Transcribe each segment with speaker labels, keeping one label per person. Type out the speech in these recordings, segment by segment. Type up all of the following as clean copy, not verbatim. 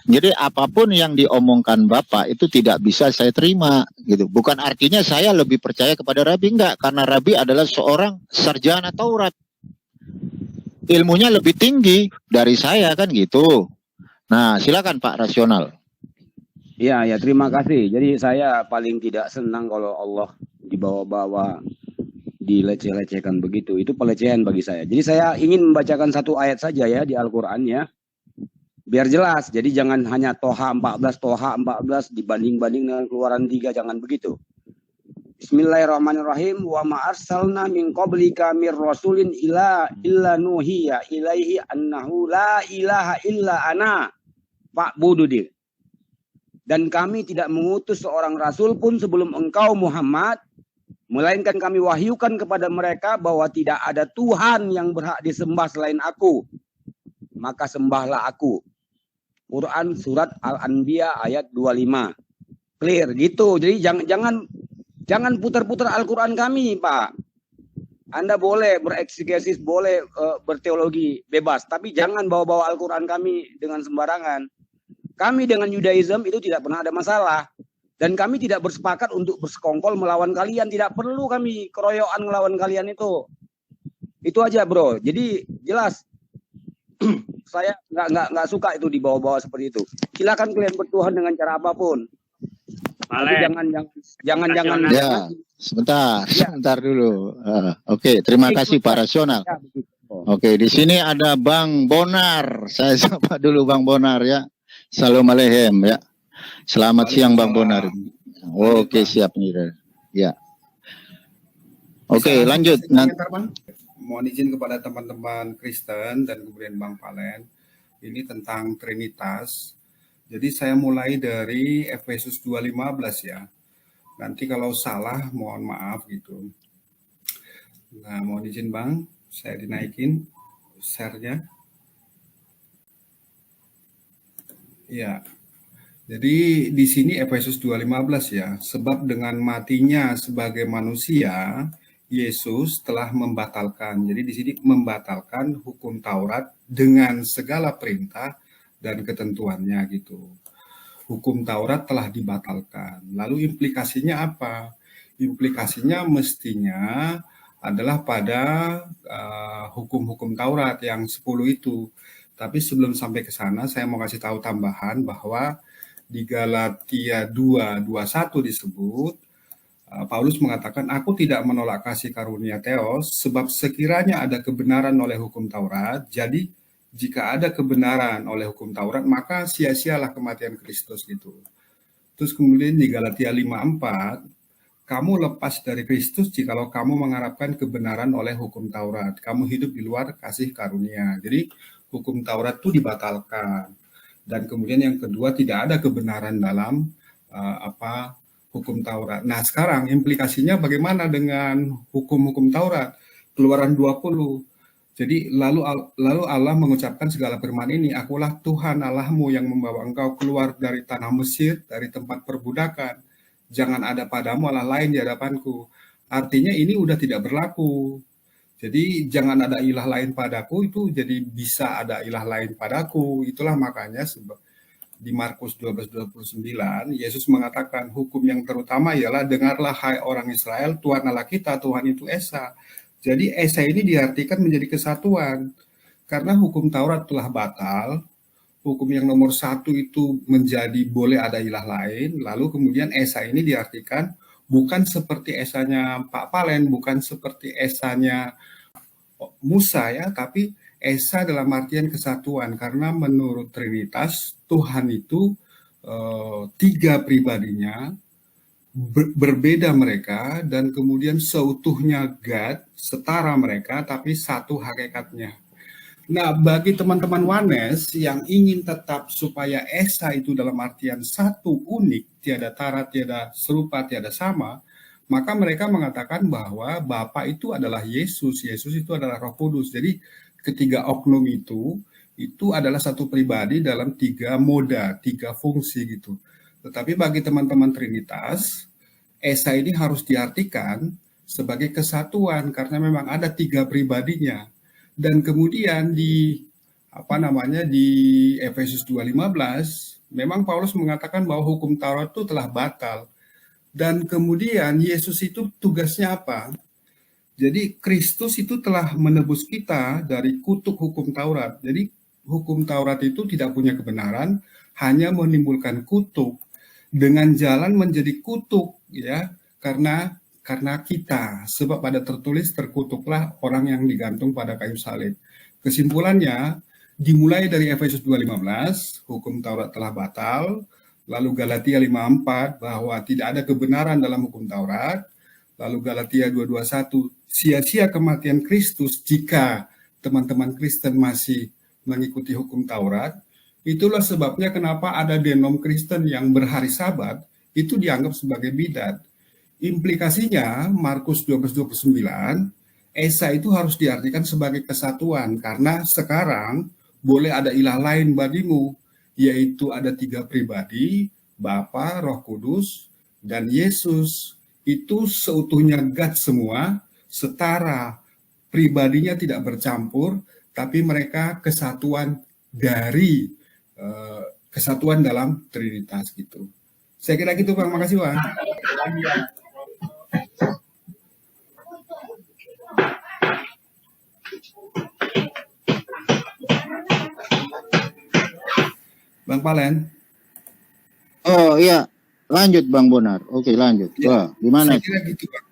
Speaker 1: Jadi apapun yang diomongkan Bapak itu tidak bisa saya terima gitu. Bukan artinya saya lebih percaya kepada Rabi, enggak, karena Rabi adalah seorang sarjana Taurat. Ilmunya lebih tinggi dari saya kan gitu. Nah, silakan Pak Rasional.
Speaker 2: Ya, terima kasih. Jadi saya paling tidak senang kalau Allah dibawa-bawa, dileceh-lecehkan begitu. Itu pelecehan bagi saya. Jadi saya ingin membacakan satu ayat saja ya di Al-Quran ya. Biar jelas. Jadi jangan hanya Toha 14 dibanding-banding dengan Keluaran 3, jangan begitu. Bismillahirrahmanirrahim. Wa ma arsalna min qablika mir rasulin illa nuhiya ilaihi annahu la ilaha illa ana fa'budu. Dan kami tidak mengutus seorang rasul pun sebelum engkau Muhammad, melainkan kami wahyukan kepada mereka bahwa tidak ada Tuhan yang berhak disembah selain aku. Maka sembahlah aku. Quran surat Al-Anbiya ayat 25. Clear gitu. Jadi jangan putar-putar Al-Quran kami, Pak. Anda boleh bereksegesis, boleh berteologi bebas, tapi jangan bawa-bawa Al-Quran kami dengan sembarangan. Kami dengan Judaism itu tidak pernah ada masalah. Dan kami tidak bersepakat untuk bersekongkol melawan kalian. Tidak perlu kami keroyokan melawan kalian itu. Itu aja bro. Jadi jelas. Saya nggak suka itu dibawa-bawa seperti itu. Silakan kalian bertuhan dengan cara apapun. Tapi jangan.
Speaker 1: Ya, sebentar dulu. Oke, terima kasih Pak Rasional. Oke, di sini ada Bang Bonar. Saya sapa dulu Bang Bonar ya. Assalamualaikum ya. Selamat siang Bang Bonar. Oke, siap nih. Ya. Oke, lanjut.
Speaker 3: Mohon izin kepada teman-teman Kristen dan kemudian Bang Palen. Ini tentang Trinitas. Jadi saya mulai dari Efesus 2:15 ya. Nanti kalau salah mohon maaf gitu. Nah, mohon izin Bang, saya dinaikin share-nya. Ya, jadi di sini Efesus 2:15 ya, sebab dengan matinya sebagai manusia, Yesus telah membatalkan. Jadi di sini membatalkan hukum Taurat dengan segala perintah dan ketentuannya gitu. Hukum Taurat telah dibatalkan. Lalu implikasinya apa? Implikasinya mestinya adalah pada hukum-hukum Taurat yang 10 itu. Tapi sebelum sampai ke sana, saya mau kasih tahu tambahan bahwa di Galatia 2:21 disebut, Paulus mengatakan, aku tidak menolak kasih karunia Theos, sebab sekiranya ada kebenaran oleh hukum Taurat, jadi jika ada kebenaran oleh hukum Taurat, maka sia-sialah kematian Kristus gitu. Terus kemudian di Galatia 5:4, kamu lepas dari Kristus jikalau kamu mengharapkan kebenaran oleh hukum Taurat. Kamu hidup di luar kasih karunia. Jadi hukum Taurat itu dibatalkan. Dan kemudian yang kedua, tidak ada kebenaran dalam hukum Taurat. Nah sekarang implikasinya bagaimana dengan hukum-hukum Taurat? Keluaran 20. Jadi lalu Allah mengucapkan segala firman ini, akulah Tuhan Allahmu yang membawa engkau keluar dari tanah Mesir, dari tempat perbudakan. Jangan ada padamu Allah lain di hadapanku. Artinya ini udah tidak berlaku. Jadi jangan ada ilah lain padaku, itu jadi bisa ada ilah lain padaku. Itulah makanya di Markus 12:29, Yesus mengatakan hukum yang terutama ialah dengarlah hai orang Israel, Tuhan Allah kita, Tuhan itu Esa. Jadi Esa ini diartikan menjadi kesatuan. Karena hukum Taurat telah batal, hukum yang nomor 1 itu menjadi boleh ada ilah lain, lalu kemudian Esa ini diartikan bukan seperti esanya Pak Palen, bukan seperti esanya Musa ya, tapi Esa dalam artian kesatuan, karena menurut Trinitas Tuhan itu 3 pribadinya, berbeda mereka, dan kemudian seutuhnya God, setara mereka, tapi satu hakikatnya. Nah, bagi teman-teman Wanes yang ingin tetap supaya Esa itu dalam artian satu, unik, tiada tara, tiada serupa, tiada sama, maka mereka mengatakan bahwa Bapa itu adalah Yesus, Yesus itu adalah Roh Kudus. Jadi ketiga oknum itu adalah satu pribadi dalam 3 moda, 3 fungsi gitu. Tetapi bagi teman-teman Trinitas, Esa ini harus diartikan sebagai kesatuan karena memang ada 3 pribadinya. Dan kemudian di di Efesus 2:15 memang Paulus mengatakan bahwa hukum Taurat itu telah batal. Dan kemudian Yesus itu tugasnya apa? Jadi Kristus itu telah menebus kita dari kutuk hukum Taurat. Jadi hukum Taurat itu tidak punya kebenaran, hanya menimbulkan kutuk dengan jalan menjadi kutuk, ya, karena kita, sebab pada tertulis terkutuklah orang yang digantung pada kayu salib. Kesimpulannya dimulai dari Efesus 2:15, hukum Taurat telah batal, lalu Galatia 5:4 bahwa tidak ada kebenaran dalam hukum Taurat, lalu Galatia 2:21 sia-sia kematian Kristus jika teman-teman Kristen masih mengikuti hukum Taurat. Itulah sebabnya kenapa ada denom Kristen yang berhari Sabat itu dianggap sebagai bidat. Implikasinya Markus 12:29, Esa itu harus diartikan sebagai kesatuan karena sekarang boleh ada ilah lain bagimu, yaitu ada 3 pribadi, Bapa, Roh Kudus, dan Yesus. Itu seutuhnya God semua, setara, pribadinya tidak bercampur, tapi mereka kesatuan dari kesatuan dalam Trinitas gitu. Saya kira gitu Bang, makasih Bang. Bang Palen.
Speaker 1: Oh iya, lanjut Bang Bonar. Oke, lanjut.
Speaker 3: Ya,
Speaker 1: Wah, gimana?
Speaker 3: saya kira gitu Bang.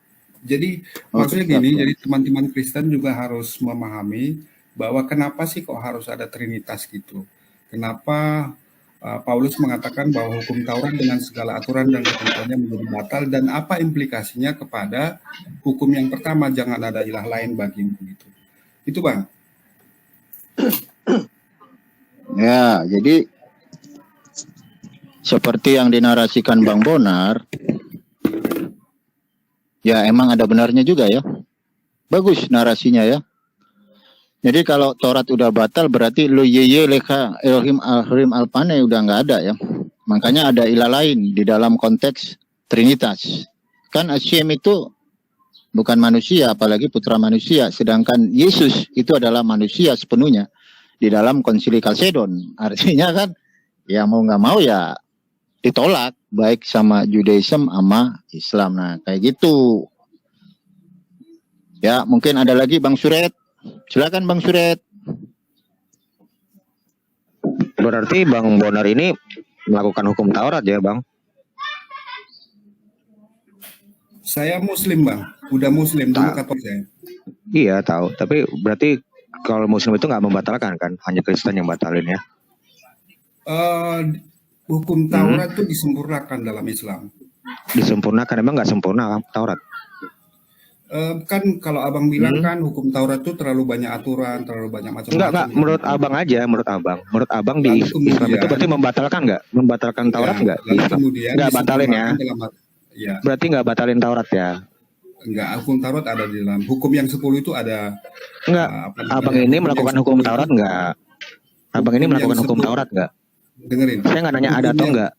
Speaker 3: Jadi maksudnya gini, jadi teman-teman Kristen juga harus memahami bahwa kenapa sih kok harus ada Trinitas gitu. Kenapa Paulus mengatakan bahwa hukum Taurat dengan segala aturan dan ketentuannya menjadi batal, dan apa implikasinya kepada hukum yang pertama, jangan ada ilah lain bagimu gitu. Itu Bang.
Speaker 1: Ya, jadi seperti yang dinarasikan Bang Bonar, ya emang ada benarnya juga ya. Bagus narasinya ya. Jadi kalau Taurat udah batal berarti lo yeye leka Elohim al-Harim al-Pane udah nggak ada ya. Makanya ada ilah lain di dalam konteks Trinitas. Kan Hashem itu bukan manusia, apalagi putra manusia. Sedangkan Yesus itu adalah manusia sepenuhnya di dalam konsili Kalsedon. Artinya kan ya mau nggak mau ya ditolak baik sama Judaism sama Islam. Nah kayak gitu. Ya mungkin ada lagi Bang Suret. Silakan Bang Suret.
Speaker 4: Berarti Bang Bonar ini melakukan hukum Taurat ya Bang?
Speaker 3: Saya Muslim Bang, udah Muslim dulu Katolik saya.
Speaker 4: Iya tahu, tapi berarti kalau Muslim itu nggak membatalkan kan? Hanya Kristen yang batalin ya?
Speaker 3: Hukum Taurat itu disempurnakan dalam Islam.
Speaker 4: Disempurnakan, emang nggak sempurna Taurat?
Speaker 3: Kan kalau abang bilang kan hukum Taurat itu terlalu banyak aturan, terlalu banyak macam-macam.
Speaker 4: Enggak, menurut abang aja, menurut abang di Islam itu berarti membatalkan nggak? Membatalkan Taurat nggak?
Speaker 3: Kemudian
Speaker 4: nggak batalin ya?
Speaker 3: Ya.
Speaker 4: Berarti nggak batalin Taurat ya?
Speaker 3: Enggak, hukum Taurat ada di dalam. Hukum yang 10 itu ada.
Speaker 4: Enggak, abang ini melakukan hukum Taurat nggak? Abang ini melakukan hukum Taurat nggak?
Speaker 3: Dengerin.
Speaker 4: Saya nggak nanya ada atau enggak.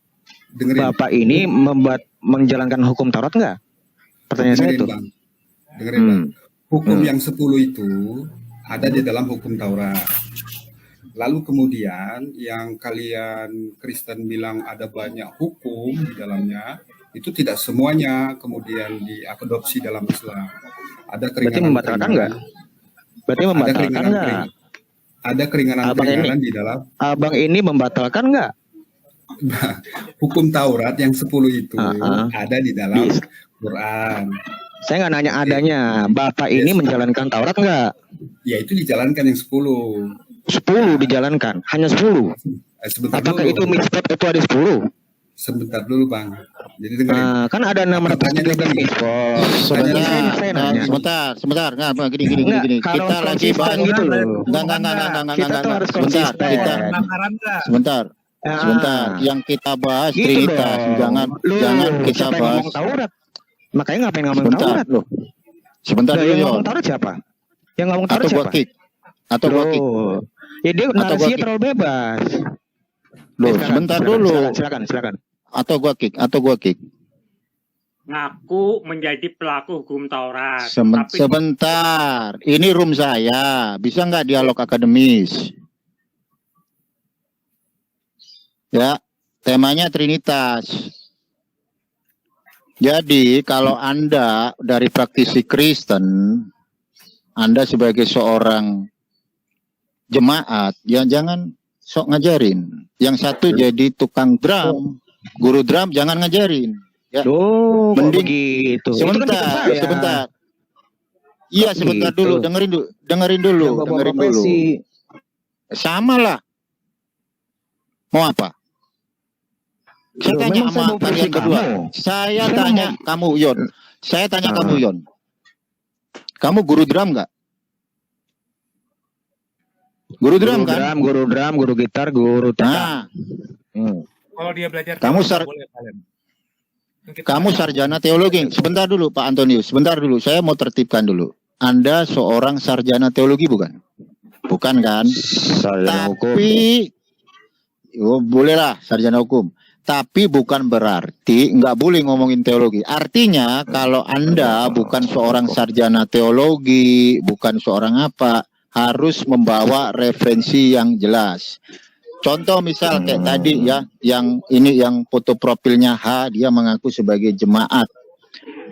Speaker 3: Dengerin.
Speaker 4: Bapak ini menjalankan hukum Taurat nggak? Pertanyaan saya itu.
Speaker 3: Bang. Dengerin Bang. Hukum yang 10 itu ada di dalam hukum Taurat. Lalu kemudian yang kalian Kristen bilang ada banyak hukum di dalamnya, itu tidak semuanya kemudian diadopsi dalam Islam. Ada keringanan.
Speaker 4: Berarti membatalkan nggak? Berarti membatalkan nggak?
Speaker 3: Ada keringanan di dalam.
Speaker 4: Abang ini membatalkan nggak?
Speaker 3: Hukum Taurat yang 10 itu ada di dalam Quran.
Speaker 4: Saya nggak nanya adanya. Bapak ini menjalankan Taurat nggak?
Speaker 3: Ya itu dijalankan yang 10.
Speaker 4: 10 dijalankan, hanya 10. Apakah itu mitzvot itu ada 10?
Speaker 3: Sebentar dulu Bang. Jadi dengerin.
Speaker 4: Kan ada 613 mitzvot.
Speaker 1: Sebentar. Nggak, gini. Kita lagi bahas
Speaker 4: gitu loh.
Speaker 1: Enggak. Sebentar. Yang kita bahas gitu Trinitas. Jangan kita bahas
Speaker 4: Taurat. Makanya ngapain ngomong Taurat loh?
Speaker 1: Sebentar dulu.
Speaker 4: Yang ngomong Taurat siapa? Yang ngomong Taurat siapa?
Speaker 1: Atau gua kick.
Speaker 4: Ya dia narasinya terlalu bebas.
Speaker 1: Loh, sebentar dulu.
Speaker 4: Silakan.
Speaker 1: Atau gua kick.
Speaker 5: Ngaku menjadi pelaku hukum Taurat.
Speaker 1: Sebentar. Ini room saya. Bisa nggak dialog akademis? Ya, temanya Trinitas. Jadi kalau Anda dari praktisi Kristen, Anda sebagai seorang jemaat, ya jangan sok ngajarin. Yang satu jadi tukang drum, guru drum jangan ngajarin. Ya.
Speaker 4: Kok
Speaker 1: Mending
Speaker 4: begitu? Itu kan
Speaker 1: sebentar,
Speaker 4: kita saya.
Speaker 1: sebentar. Iya, sebentar
Speaker 4: Gitu.
Speaker 1: dulu, dengerin dulu. Sama lah. Mau apa? Saya
Speaker 4: Loh,
Speaker 1: tanya
Speaker 4: memang saya
Speaker 1: sama
Speaker 4: mau
Speaker 1: kalian
Speaker 4: versi
Speaker 1: berdua.
Speaker 4: kamu.
Speaker 1: Saya
Speaker 4: Saya
Speaker 1: tanya
Speaker 4: mau-
Speaker 1: kamu, Yon. Saya tanya
Speaker 4: Ah.
Speaker 1: kamu, Yon. Kamu guru drum nggak? Guru drum kan?
Speaker 4: Guru gitar, guru TK.
Speaker 1: Nah,
Speaker 6: Kalau dia belajar
Speaker 1: Kamu
Speaker 6: teologi,
Speaker 1: sar-
Speaker 6: boleh kalian. Kita
Speaker 1: kamu
Speaker 6: nggak
Speaker 1: sarjana
Speaker 6: tahu.
Speaker 1: teologi. Sebentar dulu, Pak Antonius. Sebentar dulu. Saya mau tertibkan dulu. Anda seorang sarjana teologi bukan? Bukan kan?
Speaker 4: Sarjana hukum.
Speaker 1: Tapi, bolehlah sarjana hukum. Tapi bukan berarti nggak boleh ngomongin teologi. Artinya kalau Anda bukan seorang sarjana teologi, bukan seorang apa, harus membawa referensi yang jelas. Contoh misal kayak tadi ya, yang ini yang foto profilnya H, dia mengaku sebagai jemaat.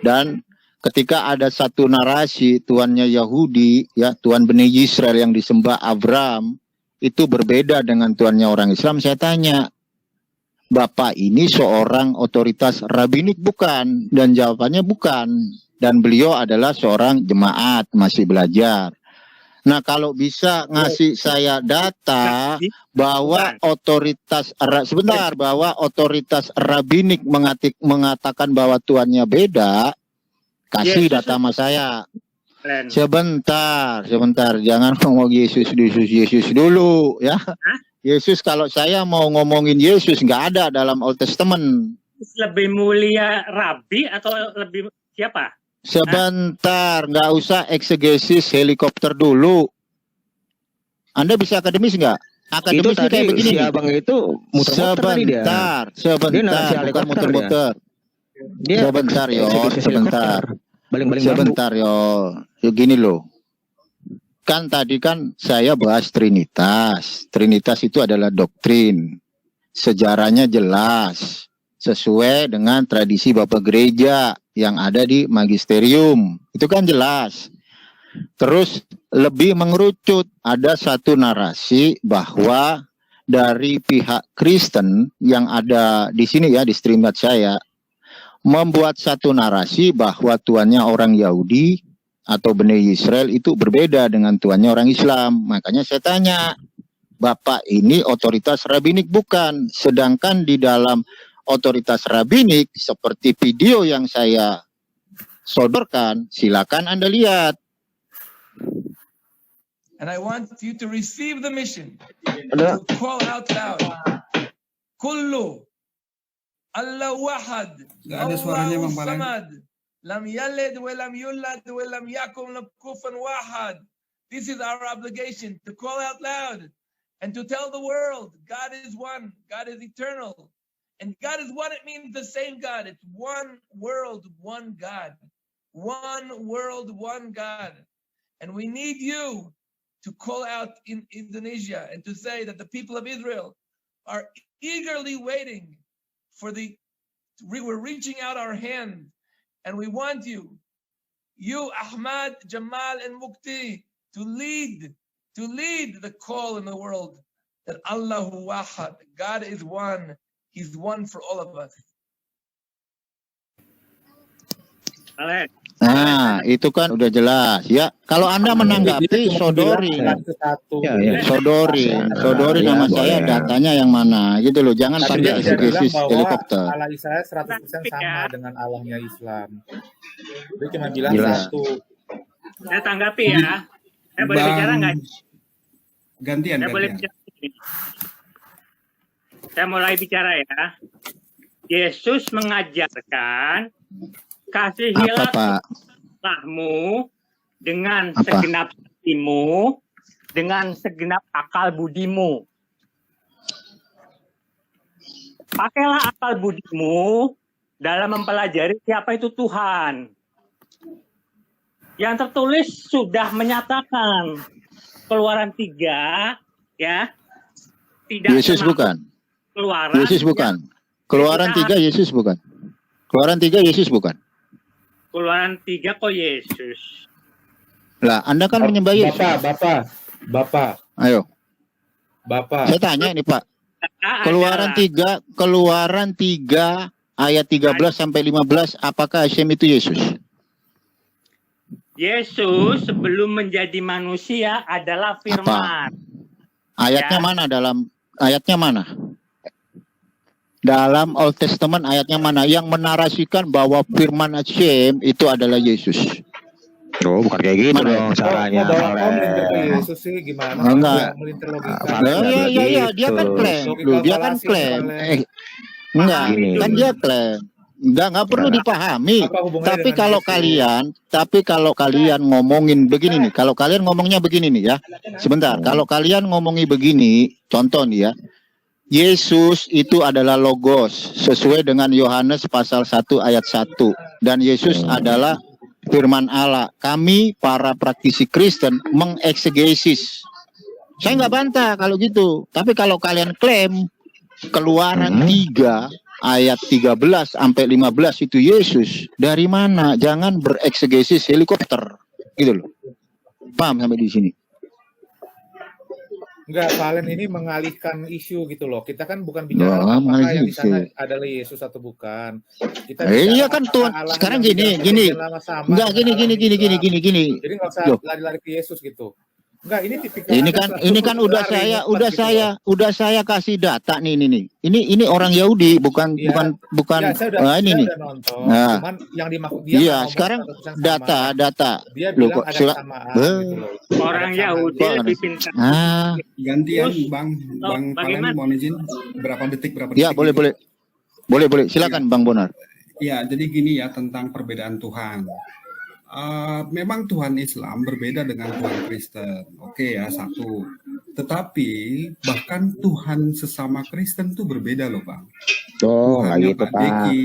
Speaker 1: Dan ketika ada satu narasi tuannya Yahudi, ya Tuhan Bani Israel yang disembah Abraham, itu berbeda dengan tuannya orang Islam. Saya tanya, Bapak ini seorang otoritas rabbinik bukan? Dan jawabannya bukan. Dan beliau adalah seorang jemaat, masih belajar. Nah, kalau bisa ngasih saya data bahwa bahwa otoritas rabbinik mengatakan bahwa tuannya beda, kasih
Speaker 5: Yesus
Speaker 1: data sama saya.
Speaker 5: Len.
Speaker 1: Sebentar, jangan ngomong Yesus dulu ya. Yesus, kalau saya mau ngomongin Yesus nggak ada dalam Old Testament.
Speaker 5: Lebih mulia Rabi atau lebih siapa?
Speaker 1: Sebentar, nggak usah eksegesis helikopter dulu. Anda bisa akademis nggak?
Speaker 4: Itu
Speaker 1: Akademisnya
Speaker 4: tadi
Speaker 1: kayak begini
Speaker 4: si
Speaker 1: nih.
Speaker 4: abang itu muter-muter tadi dia.
Speaker 1: Sebentar,
Speaker 4: Dia narasi
Speaker 1: bukan
Speaker 4: helikopter
Speaker 1: muter-muter.
Speaker 4: Dia
Speaker 1: Sebentar yo,
Speaker 4: eksekusi
Speaker 1: sebentar.
Speaker 4: helikopter. Baling-baling bambu.
Speaker 1: Sebentar yo. Gini loh. Kan tadi kan saya bahas Trinitas. Trinitas itu adalah doktrin. Sejarahnya jelas. Sesuai dengan tradisi Bapak Gereja yang ada di magisterium. Itu kan jelas. Terus lebih mengerucut. Ada satu narasi bahwa dari pihak Kristen yang ada di sini ya, di streamat saya, membuat satu narasi bahwa tuannya orang Yahudi atau Bani Israel itu berbeda dengan tuannya orang Islam. Makanya saya tanya, Bapak ini otoritas rabbinik bukan? Sedangkan di dalam otoritas rabbinik seperti video yang saya sodorkan, silakan Anda lihat.
Speaker 7: And I want you to receive the mission
Speaker 4: Ada.
Speaker 7: to call out loud. Kullu Allah wahad.
Speaker 3: Nggak ada suaranya,
Speaker 7: Allahu
Speaker 3: Bang Palen.
Speaker 7: samad. Lam yalid wa lam yulad wa lam yakun lahu kufuwan wahad. This is our obligation to call out loud and to tell the world God is one, God is eternal. And God is one, it means the same God. It's one world, one God. One world, one God. And we need you to call out in Indonesia and to say that the people of Israel are eagerly waiting for we're reaching out our hand and we want you, Ahmad, Jamal, and Mukti, to lead the call in the world that Allahu Wahad, God is one, He's one for all of us.
Speaker 5: Len.
Speaker 1: Nah, itu kan udah jelas ya. Kalau Anda menanggapi, sodorin. Sodorin
Speaker 4: Ya,
Speaker 1: nama
Speaker 4: boleh.
Speaker 1: saya, datanya yang mana gitu loh. Jangan
Speaker 6: Tapi
Speaker 1: pakai
Speaker 6: dia tidak bilang
Speaker 1: eksegesis
Speaker 6: bahwa
Speaker 1: helikopter.
Speaker 6: Allah Israel 100% sama dengan Allahnya Islam. Dia cuma bilang
Speaker 4: Jelas.
Speaker 6: satu.
Speaker 5: Saya tanggapi ya. Saya boleh bicara nggak?
Speaker 3: Gantian.
Speaker 5: Saya boleh bicara. Saya mulai bicara ya. Yesus mengajarkan kasihilah
Speaker 1: Apa, Pak?
Speaker 5: Allahmu dengan
Speaker 1: Apa?
Speaker 5: segenap hatimu, dengan segenap akal budimu. Pakailah akal budimu dalam mempelajari siapa itu Tuhan. Yang tertulis sudah menyatakan Keluaran 3, ya. Tidak
Speaker 1: Yesus
Speaker 5: semau-
Speaker 1: bukan?
Speaker 5: Keluaran.
Speaker 1: Yesus bukan. Keluaran 3 Yesus bukan. Keluaran 3 Yesus bukan.
Speaker 5: Keluaran 3 kok Yesus.
Speaker 1: Lah, Anda kan menyembah Yesus.
Speaker 6: Bapak.
Speaker 1: Ayo,
Speaker 6: Bapak.
Speaker 1: saya tanya ini Pak. Keluaran 3 ayat 13 sampai 15, apakah Hashem itu Yesus?
Speaker 5: Yesus sebelum menjadi manusia adalah firman.
Speaker 1: Ayatnya
Speaker 5: Ya.
Speaker 1: mana ayatnya mana? Dalam Old Testament ayatnya mana yang menarasikan bahwa firman Hashem itu adalah Yesus?
Speaker 4: Oh, bukan kayak gitu
Speaker 1: Mana?
Speaker 4: dong caranya.
Speaker 6: Mau bawa melintir ke
Speaker 4: Oleh.
Speaker 6: Yesus sih gimana?
Speaker 1: Enggak.
Speaker 6: Melintir logika.
Speaker 1: Iya, dia kan klaim. Loh, dia kan klaim. Enggak,
Speaker 4: Gini.
Speaker 1: kan dia klaim. Enggak perlu dipahami.
Speaker 6: Apa hubungannya
Speaker 1: Tapi
Speaker 6: dengan
Speaker 1: kalau kalian ngomongin begini nih, kalau kalian ngomongnya begini nih ya. Sebentar, kalau kalian ngomongi begini, contoh nih ya. Yesus itu adalah logos sesuai dengan Yohanes pasal 1 ayat 1 dan Yesus adalah firman Allah. Kami para praktisi Kristen mengeksegesis. Saya nggak bantah kalau gitu. Tapi kalau kalian klaim Keluaran 3 ayat 13 sampai 15 itu Yesus, dari mana? Jangan bereksegesis helikopter. Gitu loh. Paham sampai di sini?
Speaker 6: Enggak, Valen ini mengalihkan isu gitu loh. Kita kan bukan bicara
Speaker 1: Wah,
Speaker 6: apakah yang di
Speaker 1: masih
Speaker 6: sana
Speaker 1: sih.
Speaker 6: adalah Yesus atau bukan. Kita
Speaker 1: Iya
Speaker 6: bicara
Speaker 1: kan
Speaker 6: apakah
Speaker 1: Tuhan.
Speaker 6: Allah
Speaker 1: Sekarang
Speaker 6: yang
Speaker 1: gini.
Speaker 6: perjanjian lama sama
Speaker 1: Enggak
Speaker 6: dengan Allah yang Islam.
Speaker 1: gini.
Speaker 6: Jadi nggak usah
Speaker 1: Loh.
Speaker 6: lari-lari ke Yesus gitu. Enggak, ini tipikal
Speaker 1: Ini
Speaker 6: ada
Speaker 1: kan
Speaker 6: satu
Speaker 1: udah
Speaker 6: lari
Speaker 1: saya
Speaker 6: ngumpet gitu loh.
Speaker 1: udah saya kasih data nih ini. Ini orang Yahudi bukan
Speaker 6: Iya.
Speaker 1: bukan
Speaker 6: Ya,
Speaker 1: ini nih.
Speaker 6: udah nonton.
Speaker 1: Nah.
Speaker 6: Cuman yang dimaksud dia
Speaker 1: Iya,
Speaker 6: nggak ngomong
Speaker 1: sekarang
Speaker 6: 100% sama.
Speaker 1: data.
Speaker 6: Dia
Speaker 1: Loh,
Speaker 6: bilang
Speaker 1: kok
Speaker 6: ada
Speaker 1: sila-
Speaker 6: kesamaan
Speaker 1: Beuh.
Speaker 6: gitu loh.
Speaker 5: Orang
Speaker 6: Ada
Speaker 5: Yahudi
Speaker 1: Kok
Speaker 5: lebih
Speaker 1: ada-
Speaker 5: pintar.
Speaker 1: Ah,
Speaker 3: Gantian
Speaker 5: Terus,
Speaker 3: Bang Valen
Speaker 5: bagaimana?
Speaker 3: mohon izin berapa detik
Speaker 1: ya
Speaker 3: gitu.
Speaker 1: boleh. Silakan Bang Bonar.
Speaker 3: Ya, jadi gini ya tentang perbedaan Tuhan. Memang Tuhan Islam berbeda dengan Tuhan Kristen. Oke ya, satu. Tetapi bahkan Tuhan sesama Kristen itu berbeda loh Bang.
Speaker 4: Oh, nggak
Speaker 3: Tuhannya
Speaker 4: gitu,
Speaker 3: Pak
Speaker 4: Pak.
Speaker 3: Deki,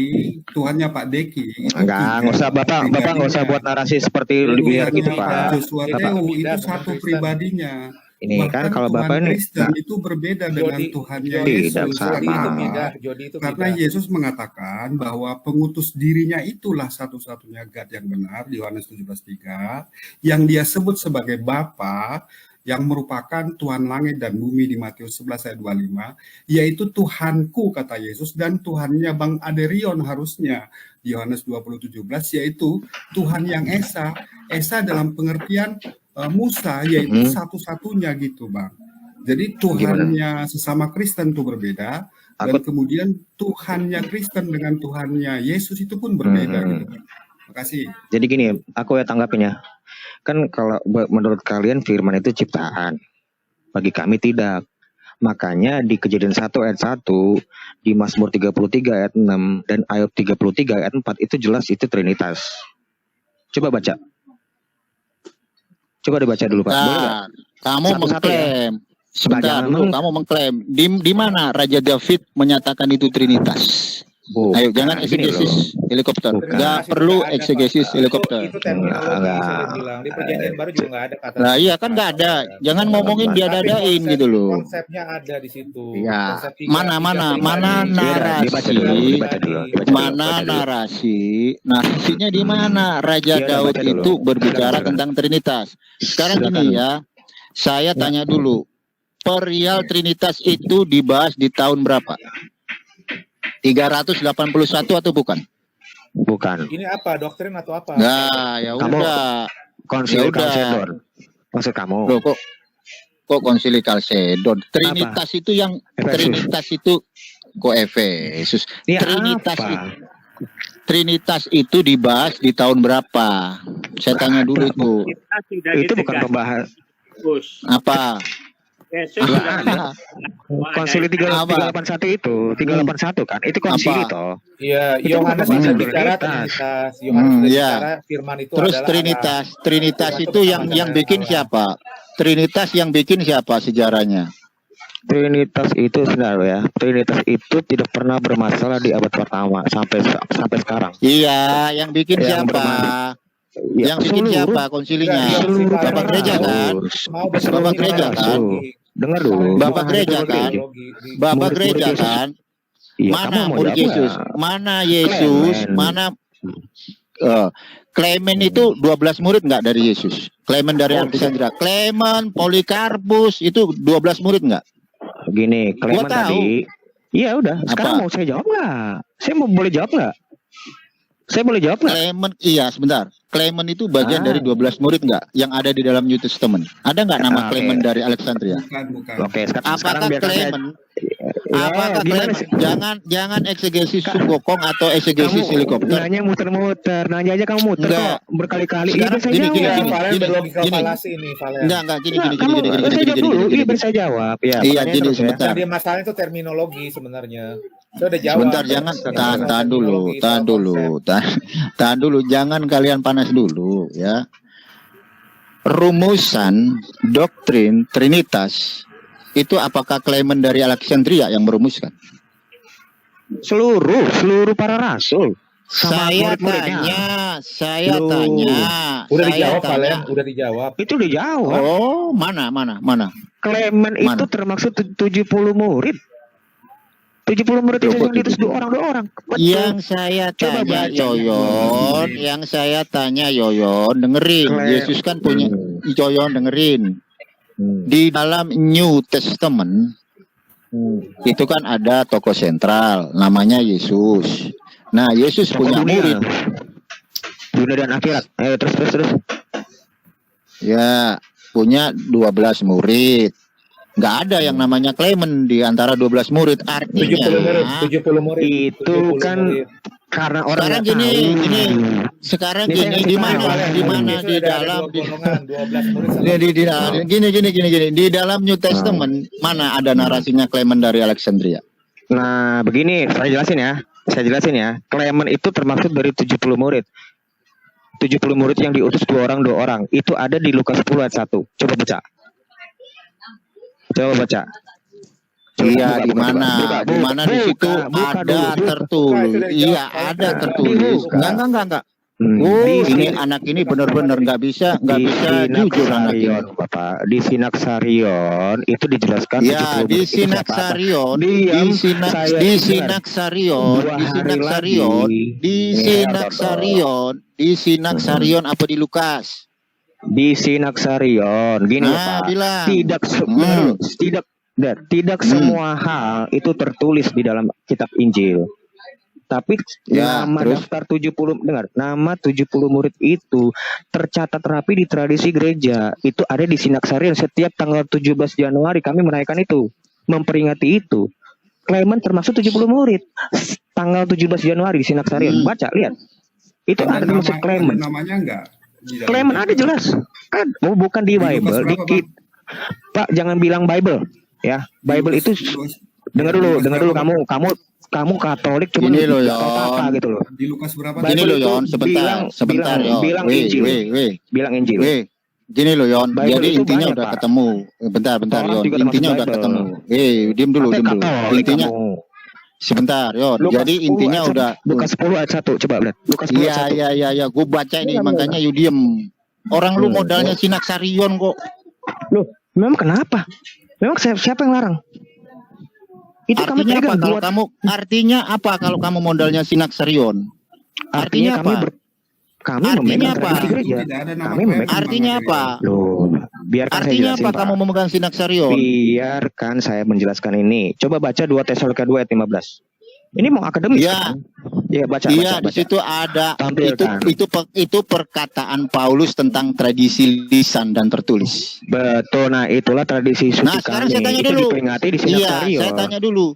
Speaker 3: Tuhannya Pak Deki. itu
Speaker 4: Enggak,
Speaker 3: tiga
Speaker 4: nggak usah Bapak nggak usah buat narasi seperti biar gitu,
Speaker 3: Tuhannya
Speaker 4: Pak.
Speaker 3: Joshua
Speaker 6: Bapak
Speaker 3: Teu
Speaker 6: beda
Speaker 3: itu
Speaker 6: dengan
Speaker 3: satu
Speaker 6: Kristen.
Speaker 3: pribadinya.
Speaker 4: Ini
Speaker 3: Bahkan
Speaker 4: kan kalau
Speaker 3: Tuhan
Speaker 4: Bapak ini
Speaker 3: Kristen itu berbeda dengan Tuhannya
Speaker 4: Tidak
Speaker 3: Yesus.
Speaker 4: sama.
Speaker 6: Jodi itu beda. Jodi itu
Speaker 3: Karena
Speaker 6: beda.
Speaker 3: Yesus mengatakan bahwa pengutus dirinya itulah satu-satunya God yang benar di Yohanes 17:3 yang dia sebut sebagai Bapa yang merupakan Tuhan langit dan bumi di Matius 11 ayat 25, yaitu Tuhanku kata Yesus dan Tuhannya Bang Aderion harusnya di Yohanes 20:17 yaitu Tuhan yang Esa. Esa dalam pengertian Musa yaitu satu-satunya gitu Bang. Jadi Tuhannya sesama Kristen itu berbeda dan kemudian Tuhannya Kristen dengan Tuhannya Yesus itu pun berbeda gitu. Terima kasih.
Speaker 4: Jadi gini, aku ya tanggapinya. Kan kalau menurut kalian firman itu ciptaan. Bagi kami tidak. Makanya di Kejadian 1 ayat 1, di Mazmur 33 ayat 6 dan Ayub 33 ayat 4 itu jelas itu Trinitas. Coba baca. Coba dibaca dulu Pak. Boleh nggak?
Speaker 1: Kamu
Speaker 4: Satu-satu ya.
Speaker 1: mengklaim. Sebentar
Speaker 4: Jangan
Speaker 1: dulu, kamu mengklaim. Di mana Raja David menyatakan itu Trinitas?
Speaker 4: Bukan.
Speaker 1: Ayo, jangan
Speaker 4: Gini loh.
Speaker 1: eksegesis helikopter.
Speaker 4: Bukan.
Speaker 1: Nggak
Speaker 6: Masih
Speaker 1: perlu
Speaker 6: nggak ada,
Speaker 1: eksegesis
Speaker 6: Pak.
Speaker 1: helikopter.
Speaker 6: Itu terminologi
Speaker 4: Enggak.
Speaker 6: saya bilang. Di perjanjian baru juga nggak ada kata.
Speaker 1: Nah iya kan nggak ada. Jangan ngomongin dia dadain gitu loh.
Speaker 6: Konsepnya ada di situ.
Speaker 1: Ya,
Speaker 6: Konsep tiga
Speaker 1: mana
Speaker 6: pribadi.
Speaker 1: narasi?
Speaker 4: Dibaca dulu, dibaca dulu.
Speaker 1: Mana narasinya di mana Raja
Speaker 4: Iya,
Speaker 1: Daud
Speaker 4: baca dulu.
Speaker 1: itu berbicara
Speaker 4: Silakan.
Speaker 1: tentang Trinitas. Sekarang
Speaker 4: Silakan.
Speaker 1: gini ya, saya tanya dulu, perial Trinitas itu dibahas di tahun berapa? 381 atau bukan?
Speaker 4: Bukan.
Speaker 6: Ini apa? Doktrin atau apa?
Speaker 1: Nah, ya
Speaker 4: Kamu-
Speaker 1: udah.
Speaker 4: Konsil
Speaker 1: Ya udah.
Speaker 4: Kalsedon. Maksud kamu?
Speaker 1: Loh, kok konsili Kalsedon? Trinitas itu yang
Speaker 4: Efesus.
Speaker 1: Trinitas itu kok Efesus?
Speaker 4: Ya,
Speaker 1: Trinitas
Speaker 4: apa?
Speaker 1: Trinitas itu dibahas di tahun berapa? Saya tanya dulu itu.
Speaker 5: Kita sudah
Speaker 4: Itu bukan
Speaker 5: ditegaskan.
Speaker 4: pembahas
Speaker 5: Yesus.
Speaker 1: Apa?
Speaker 5: Yesus
Speaker 1: Apa?
Speaker 5: sudah
Speaker 1: Apa?
Speaker 4: konsili 381 itu 381 kan? Itu konsili
Speaker 1: Apa?
Speaker 4: toh.
Speaker 6: Iya,
Speaker 4: Itu
Speaker 6: Yohanes
Speaker 4: bukan
Speaker 6: sudah
Speaker 4: Trinitas.
Speaker 6: bicara Trinitas. Yohanes sudah
Speaker 1: iya.
Speaker 6: bicara firman itu
Speaker 1: Terus
Speaker 6: adalah
Speaker 1: Trinitas
Speaker 6: Allah.
Speaker 1: itu yang bikin siapa? Trinitas yang bikin siapa sejarahnya?
Speaker 4: Trinitas itu sebenarnya ya. Trinitas itu tidak pernah bermasalah di abad pertama sampai sekarang.
Speaker 1: Iya, yang bikin
Speaker 4: Yang
Speaker 1: siapa?
Speaker 4: Ya,
Speaker 1: Yang bikin
Speaker 4: seluruh.
Speaker 1: siapa konsilinya?
Speaker 6: Enggak,
Speaker 4: Seluruh
Speaker 6: si
Speaker 1: Bapak
Speaker 6: Pak
Speaker 1: gereja
Speaker 6: Ronald
Speaker 1: kan?
Speaker 6: mau
Speaker 1: Bapak gereja kan?
Speaker 4: Dengar dulu.
Speaker 1: Bapak
Speaker 4: Bukan
Speaker 1: gereja
Speaker 4: hanya
Speaker 1: kan? Bapak
Speaker 4: Murid-murid
Speaker 1: gereja
Speaker 4: Yesus.
Speaker 1: kan?
Speaker 4: Iya,
Speaker 1: Mana
Speaker 4: kamu mau
Speaker 1: murid
Speaker 4: jawab
Speaker 1: Yesus?
Speaker 4: nggak?
Speaker 1: Mana Yesus?
Speaker 4: Clement.
Speaker 1: Mana Clement itu 12 murid nggak dari Yesus? Clement dari Alexandria. Clement, Polikarpus itu 12 murid nggak?
Speaker 4: Gini, Clement
Speaker 1: Gua tahu.
Speaker 4: tadi. Iya udah. Sekarang
Speaker 1: Apa?
Speaker 4: mau saya jawab nggak? Saya mau boleh jawab nggak? Saya boleh jawab nggak?
Speaker 1: Clement, iya sebentar. Clement itu bagian dari 12 murid nggak? Yang ada di dalam New Testament. Ada nggak nama
Speaker 4: Oke.
Speaker 1: Clement dari Alexandria?
Speaker 3: Bukan.
Speaker 4: Oke, sekarang
Speaker 1: Apakah
Speaker 4: biarkan saya.
Speaker 1: Clement?
Speaker 4: Ya,
Speaker 1: Apakah
Speaker 4: gimana
Speaker 1: Clement?
Speaker 4: sih?
Speaker 1: Jangan eksegesis Sukokong atau eksegesis helikopter.
Speaker 4: nanya muter-muter, nanya aja kamu muter
Speaker 1: Enggak.
Speaker 4: kok berkali-kali.
Speaker 1: Sekarang
Speaker 4: Iya, saya
Speaker 1: gini,
Speaker 4: jawab.
Speaker 1: gini,
Speaker 6: Iya,
Speaker 1: gini.
Speaker 6: Valen berlogika
Speaker 1: gini.
Speaker 6: falasi ini, Valen.
Speaker 1: Enggak, gini,
Speaker 4: Nah,
Speaker 1: gini,
Speaker 4: kamu,
Speaker 1: gini,
Speaker 4: saya jawab dulu. Iya, biar saya jawab. Ya,
Speaker 1: Iya,
Speaker 4: pertanyaan
Speaker 1: gini,
Speaker 4: terus ya.
Speaker 1: sebentar.
Speaker 6: Jadi masalahnya itu terminologi sebenarnya. Saya udah jawab.
Speaker 1: Sebentar, jangan tahan dulu, tahan dulu, jangan kalian panas dulu ya. Rumusan doktrin Trinitas itu apakah Clement dari Alexandria yang merumuskan?
Speaker 4: Seluruh para rasul. Sama
Speaker 1: Saya
Speaker 4: murid-muridnya.
Speaker 1: tanya,
Speaker 6: Udah
Speaker 1: saya
Speaker 6: dijawab,
Speaker 1: tanya.
Speaker 6: Valen. Udah dijawab.
Speaker 4: Itu dijawab.
Speaker 1: Oh, mana?
Speaker 4: Clement itu
Speaker 1: Mana?
Speaker 4: termasuk 70 murid. 70 murid itu yang diutus dua orang. Betul.
Speaker 1: Yang saya
Speaker 4: Coba
Speaker 1: tanya
Speaker 4: baca.
Speaker 1: Yoyon, dengerin. Yesus kan punya Yoyon dengerin. Di dalam New Testament itu kan ada tokoh sentral namanya Yesus. Nah, Yesus punya murid.
Speaker 4: Dunia dan akhirat. Terus.
Speaker 1: Ya, punya 12 murid. Nggak ada yang namanya Clement di antara 12 murid.
Speaker 6: 70 murid.
Speaker 4: Itu
Speaker 6: 70
Speaker 4: kan
Speaker 6: murid.
Speaker 4: karena orang
Speaker 1: Sekarang
Speaker 4: nggak tahu.
Speaker 1: sekarang
Speaker 4: Ini saya
Speaker 1: gini,
Speaker 4: ngasih
Speaker 1: di
Speaker 4: tahu,
Speaker 1: mana
Speaker 6: Valen.
Speaker 1: di mana
Speaker 6: Itu
Speaker 1: di
Speaker 6: ada
Speaker 1: dalam
Speaker 6: dua golongan, 12 murid sama
Speaker 1: gini di dalam New Testament mana ada narasinya Clement dari Alexandria?
Speaker 4: Nah, begini, saya jelasin ya. Clement itu termasuk dari 70 murid. 70 murid yang diutus dua orang. Itu ada di Lukas 10 ayat 1. Coba baca.
Speaker 1: Iya, di mana? Di mana di situ ada tertulis. Iya, ada tertulis. Enggak. Ini anak ini benar-benar nggak bisa jujur anak ini.
Speaker 4: Bapak. Di Sinaksarion itu dijelaskan.
Speaker 1: Ya, di Sinaksarion, di Sinaksarion apa di Lukas?
Speaker 4: Di Sinaksarion, gini
Speaker 1: Nah,
Speaker 4: Pak.
Speaker 1: bilang.
Speaker 4: Tidak semua hal itu tertulis di dalam kitab Injil. Tapi
Speaker 1: Ya,
Speaker 4: nama
Speaker 1: terus?
Speaker 4: daftar 70, nama 70 murid itu tercatat rapi di tradisi gereja. Itu ada di Sinaksarion. Setiap tanggal 17 Januari kami merayakan itu, memperingati itu. Clement termasuk 70 murid. Tanggal 17 Januari di Sinaksarion. Baca, lihat. Itu ada termasuk Clement.
Speaker 3: Namanya enggak?
Speaker 4: Clement ada jelas. Kan bukan di Bible, dikit. Pak, jangan bilang Bible ya. Bible itu dengar dulu kamu Katolik cuma
Speaker 1: Ini loh, Yon.
Speaker 4: apa gitu loh.
Speaker 3: Di Lukas berapa?
Speaker 1: Gini loh, Yon,
Speaker 4: Bilang-
Speaker 1: sebentar, Yon.
Speaker 4: bilang
Speaker 1: Weh,
Speaker 4: Injil.
Speaker 1: Bilang
Speaker 4: Injil.
Speaker 1: Gini loh, Yon.
Speaker 4: Bible
Speaker 1: Jadi
Speaker 4: itu
Speaker 1: intinya
Speaker 4: banyak,
Speaker 1: udah
Speaker 4: Pak.
Speaker 1: ketemu. Bentar,
Speaker 4: Orang
Speaker 1: Yon.
Speaker 4: juga
Speaker 1: Intinya
Speaker 4: termasuk
Speaker 1: udah
Speaker 4: Bible.
Speaker 1: ketemu. Diam dulu.
Speaker 4: Katolik
Speaker 1: Intinya
Speaker 4: kamu.
Speaker 1: sebentar, Yon.
Speaker 4: Lukas
Speaker 1: Jadi
Speaker 4: 10
Speaker 1: intinya
Speaker 4: ayat
Speaker 1: udah
Speaker 4: 1. Lukas 10 ayat 1. Coba lihat. Lukas 10 ayat 1.
Speaker 1: Iya. Gue baca ini, makanya you diem. Orang lu modalnya Sinaksarion kok.
Speaker 4: Loh, memang kenapa? Memang siapa yang larang? Itu kami
Speaker 1: Artinya
Speaker 4: tadi
Speaker 1: apa
Speaker 4: kan
Speaker 1: kalau
Speaker 4: buat-
Speaker 1: kamu artinya modalnya Sinaksarion? Artinya apa?
Speaker 4: Kami
Speaker 1: Artinya
Speaker 4: memegang
Speaker 1: apa?
Speaker 4: tradisi gereja.
Speaker 3: Tidak ada nama
Speaker 4: Kami
Speaker 3: Clement
Speaker 4: memegang.
Speaker 1: Artinya
Speaker 3: nama
Speaker 1: apa?
Speaker 3: gereja.
Speaker 4: Loh, biarkan saya
Speaker 1: Artinya
Speaker 4: jelasin,
Speaker 1: apa
Speaker 4: Pak.
Speaker 1: kamu memegang Sinaksarion?
Speaker 4: Biarkan saya menjelaskan ini. Coba baca 2 Tesalonika 2 ayat 15. Ini mau akademis
Speaker 1: Iya.
Speaker 4: kan? Iya, baca.
Speaker 1: Iya, di situ ada
Speaker 4: Tampilkan.
Speaker 1: itu perkataan Paulus tentang tradisi lisan dan tertulis.
Speaker 4: Betul. Nah, itulah tradisi suci
Speaker 1: Nah, sekarang
Speaker 4: kami.
Speaker 1: saya tanya
Speaker 4: Itu
Speaker 1: dulu.
Speaker 4: diperingati di
Speaker 1: Iya,
Speaker 4: Sinaksarion.
Speaker 1: saya tanya dulu.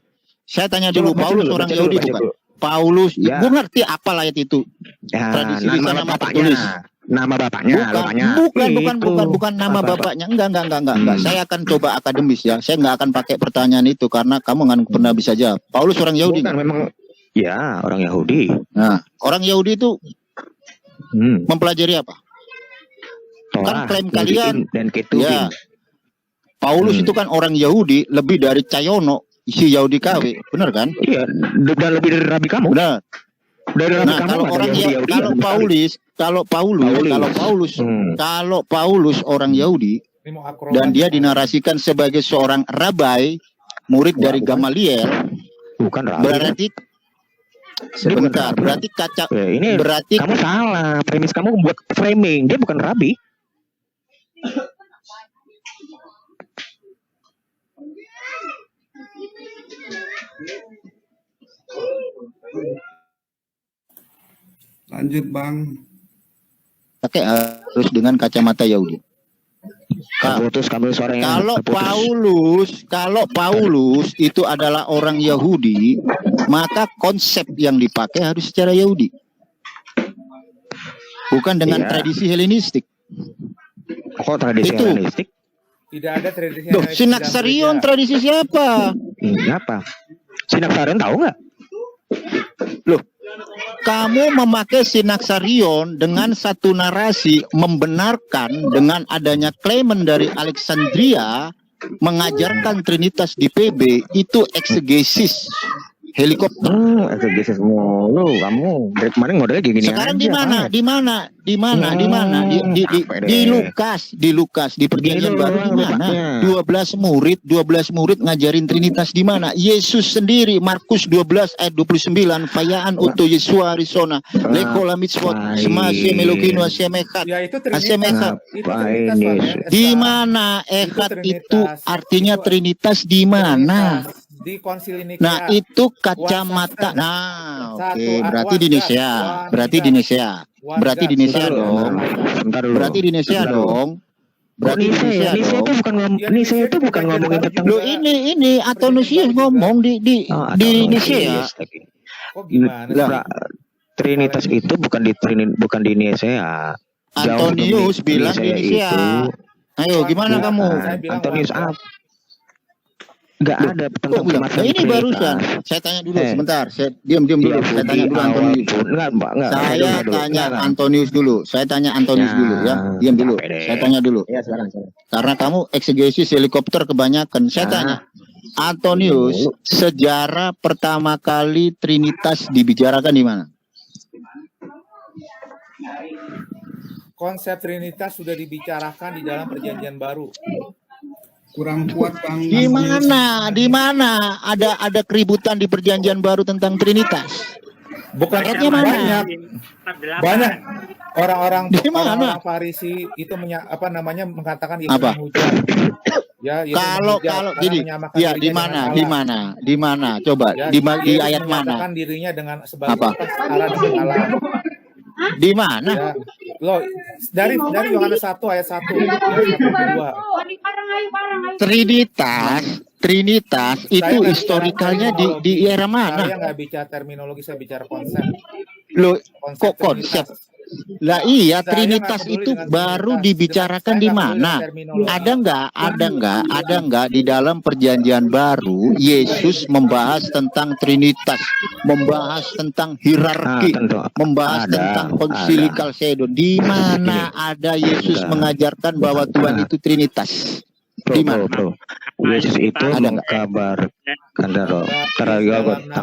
Speaker 4: Coba baca
Speaker 1: Paulus
Speaker 4: dulu,
Speaker 1: orang
Speaker 4: baca
Speaker 1: Yahudi
Speaker 4: dulu, baca
Speaker 1: bukan?
Speaker 4: dulu.
Speaker 1: Paulus,
Speaker 4: Ya.
Speaker 1: gue ngerti apa ayat itu.
Speaker 4: Ya,
Speaker 1: Tradisi lisan
Speaker 4: nama
Speaker 1: sama
Speaker 4: bapaknya.
Speaker 1: tertulis.
Speaker 4: Nama bapaknya.
Speaker 1: Bukan nama
Speaker 4: Apa?
Speaker 1: bapaknya. Enggak. Saya akan coba akademis ya. Saya nggak akan pakai pertanyaan itu karena kamu nggak pernah bisa jawab. Paulus orang Yahudi.
Speaker 4: Bukan, memang ya orang Yahudi.
Speaker 1: Nah, orang Yahudi itu mempelajari apa?
Speaker 4: Torah,
Speaker 1: klaim
Speaker 4: Yahudim,
Speaker 1: kalian.
Speaker 4: dan Ketubim.
Speaker 1: Ya. Paulus itu kan orang Yahudi lebih dari Cayono, si Yahudi KW, benar kan?
Speaker 4: Iya, dan lebih dari rabi kamu.
Speaker 1: Benar.
Speaker 4: Dari
Speaker 1: Nah, kalau orang kalau Paulus orang Yahudi
Speaker 6: Ini mau
Speaker 1: dan
Speaker 6: akrobat
Speaker 1: dia
Speaker 6: nih,
Speaker 1: dinarasikan sebagai seorang rabai, murid dari Gamaliel,
Speaker 4: bukan rabi.
Speaker 1: berarti sebentar, berarti
Speaker 4: Ini
Speaker 1: berarti
Speaker 4: kamu salah. Premis kamu buat framing. Dia bukan rabi.
Speaker 3: Lanjut Bang.
Speaker 1: pakai harus dengan kacamata Yahudi.
Speaker 4: Kamu suara yang
Speaker 1: Kalau Paulus itu adalah orang Yahudi, maka konsep yang dipakai harus secara Yahudi, bukan dengan tradisi Helenistik.
Speaker 4: Kok tradisi
Speaker 1: Itu.
Speaker 4: Helenistik?
Speaker 6: Tidak ada tradisi.
Speaker 1: Loh,
Speaker 6: Helenistik
Speaker 1: Sinaksarion
Speaker 6: dalam
Speaker 1: tradisi siapa?
Speaker 4: Apa? Sinaksarion tahu nggak?
Speaker 1: Loh, kamu memakai Sinaksarion dengan satu narasi membenarkan dengan adanya klaiman dari Alexandria mengajarkan Trinitas di PB, itu eksegesis helikopter.
Speaker 4: Eksegesis mulu kamu. Dari kemarin modelnya gini
Speaker 1: Sekarang
Speaker 4: aja,
Speaker 1: di mana? Di Lukas di perjanjian baru di mana? 12 murid ngajarin Trinitas di mana? Yesus sendiri, Markus 12 ayat 29, fayaan uto Yesua Arizona, lekola mitzvot, semasi melokino asemechat.
Speaker 6: Ya itu Trinitas.
Speaker 1: Asemechat.
Speaker 6: Itu Trinitas, Bang, ya.
Speaker 1: Di mana echat itu artinya Trinitas di mana?
Speaker 6: Di Konsili Nikea.
Speaker 1: Nah, itu kacamata. Nah, oke, berarti di Nicea. Berarti di Nicea dong. Berarti di Nicea dong. Berarti di Nicea dong.
Speaker 4: Nicea itu bukan ngomongin tentang
Speaker 1: Loh, ini Athanasius ngomong di Nicea.
Speaker 6: Kok gimana sih?
Speaker 1: Lah,
Speaker 4: Trinitas itu bukan di Nicea.
Speaker 1: Antonius bilang di Nicea. Ayo, gimana kamu?
Speaker 6: Saya bilang
Speaker 4: Antonius
Speaker 6: wajar.
Speaker 4: apa? Nggak ada tentang
Speaker 1: Nah,
Speaker 4: pemaknaan
Speaker 1: ini
Speaker 4: Trinitas.
Speaker 1: barusan. Saya tanya dulu sebentar. Saya diam dulu. Saya tanya dulu Antonius. Saya tanya Antonius dulu ya. Diam dulu. Saya tanya dulu.
Speaker 4: Ya, sekarang.
Speaker 1: Karena kamu eksegesis helikopter kebanyakan. Saya tanya, Antonius, sejarah pertama kali Trinitas dibicarakan di mana?
Speaker 6: Konsep Trinitas sudah dibicarakan di dalam Perjanjian Baru.
Speaker 3: Kurang kuat Bang.
Speaker 1: Di mana? Ada keributan di Perjanjian Baru tentang Trinitas.
Speaker 6: Bukan
Speaker 1: Ayatnya mana?
Speaker 6: Banyak orang-orang
Speaker 1: Di mana?
Speaker 6: orang-orang Farisi itu mengatakan Yesus
Speaker 1: Apa?
Speaker 6: menghujat. Ya, Yesus
Speaker 1: Kalau
Speaker 6: menghujat karena
Speaker 1: gini,
Speaker 6: menyamakan
Speaker 1: ya
Speaker 6: dirinya dengan Allah.
Speaker 1: di mana? Coba
Speaker 6: Ya,
Speaker 1: di
Speaker 6: Yesus
Speaker 1: ayat mana?
Speaker 6: menyatakan dirinya dengan sebagai
Speaker 1: Apa?
Speaker 6: Allah dengan Allah.
Speaker 1: Di mana?
Speaker 6: Ya. Loh, dari Yohanes 1 ayat 1 ya, 1
Speaker 1: Trinitas itu
Speaker 6: nggak
Speaker 1: historikalnya
Speaker 6: bicara
Speaker 1: di era
Speaker 6: Saya
Speaker 1: mana?
Speaker 6: nggak bicara terminologi, saya bicara konsep.
Speaker 1: Loh, kok
Speaker 6: Trinitas.
Speaker 1: konsep? Lah iya,
Speaker 6: Saya
Speaker 1: Trinitas
Speaker 6: nggak peduli
Speaker 1: itu
Speaker 6: dengan
Speaker 1: baru
Speaker 6: Trinitas.
Speaker 1: dibicarakan
Speaker 6: Saya
Speaker 1: di
Speaker 6: nggak peduli
Speaker 1: mana?
Speaker 6: dengan terminologi.
Speaker 1: Ada nggak di dalam Perjanjian Baru Yesus membahas tentang Trinitas, membahas tentang hierarki, membahas tentang konsili Kalsedo. Di mana ada Yesus mengajarkan bahwa Tuhan itu Trinitas? Di mana?
Speaker 4: Bro. Yesus itu
Speaker 1: Ada nggak?
Speaker 4: mengkabarkan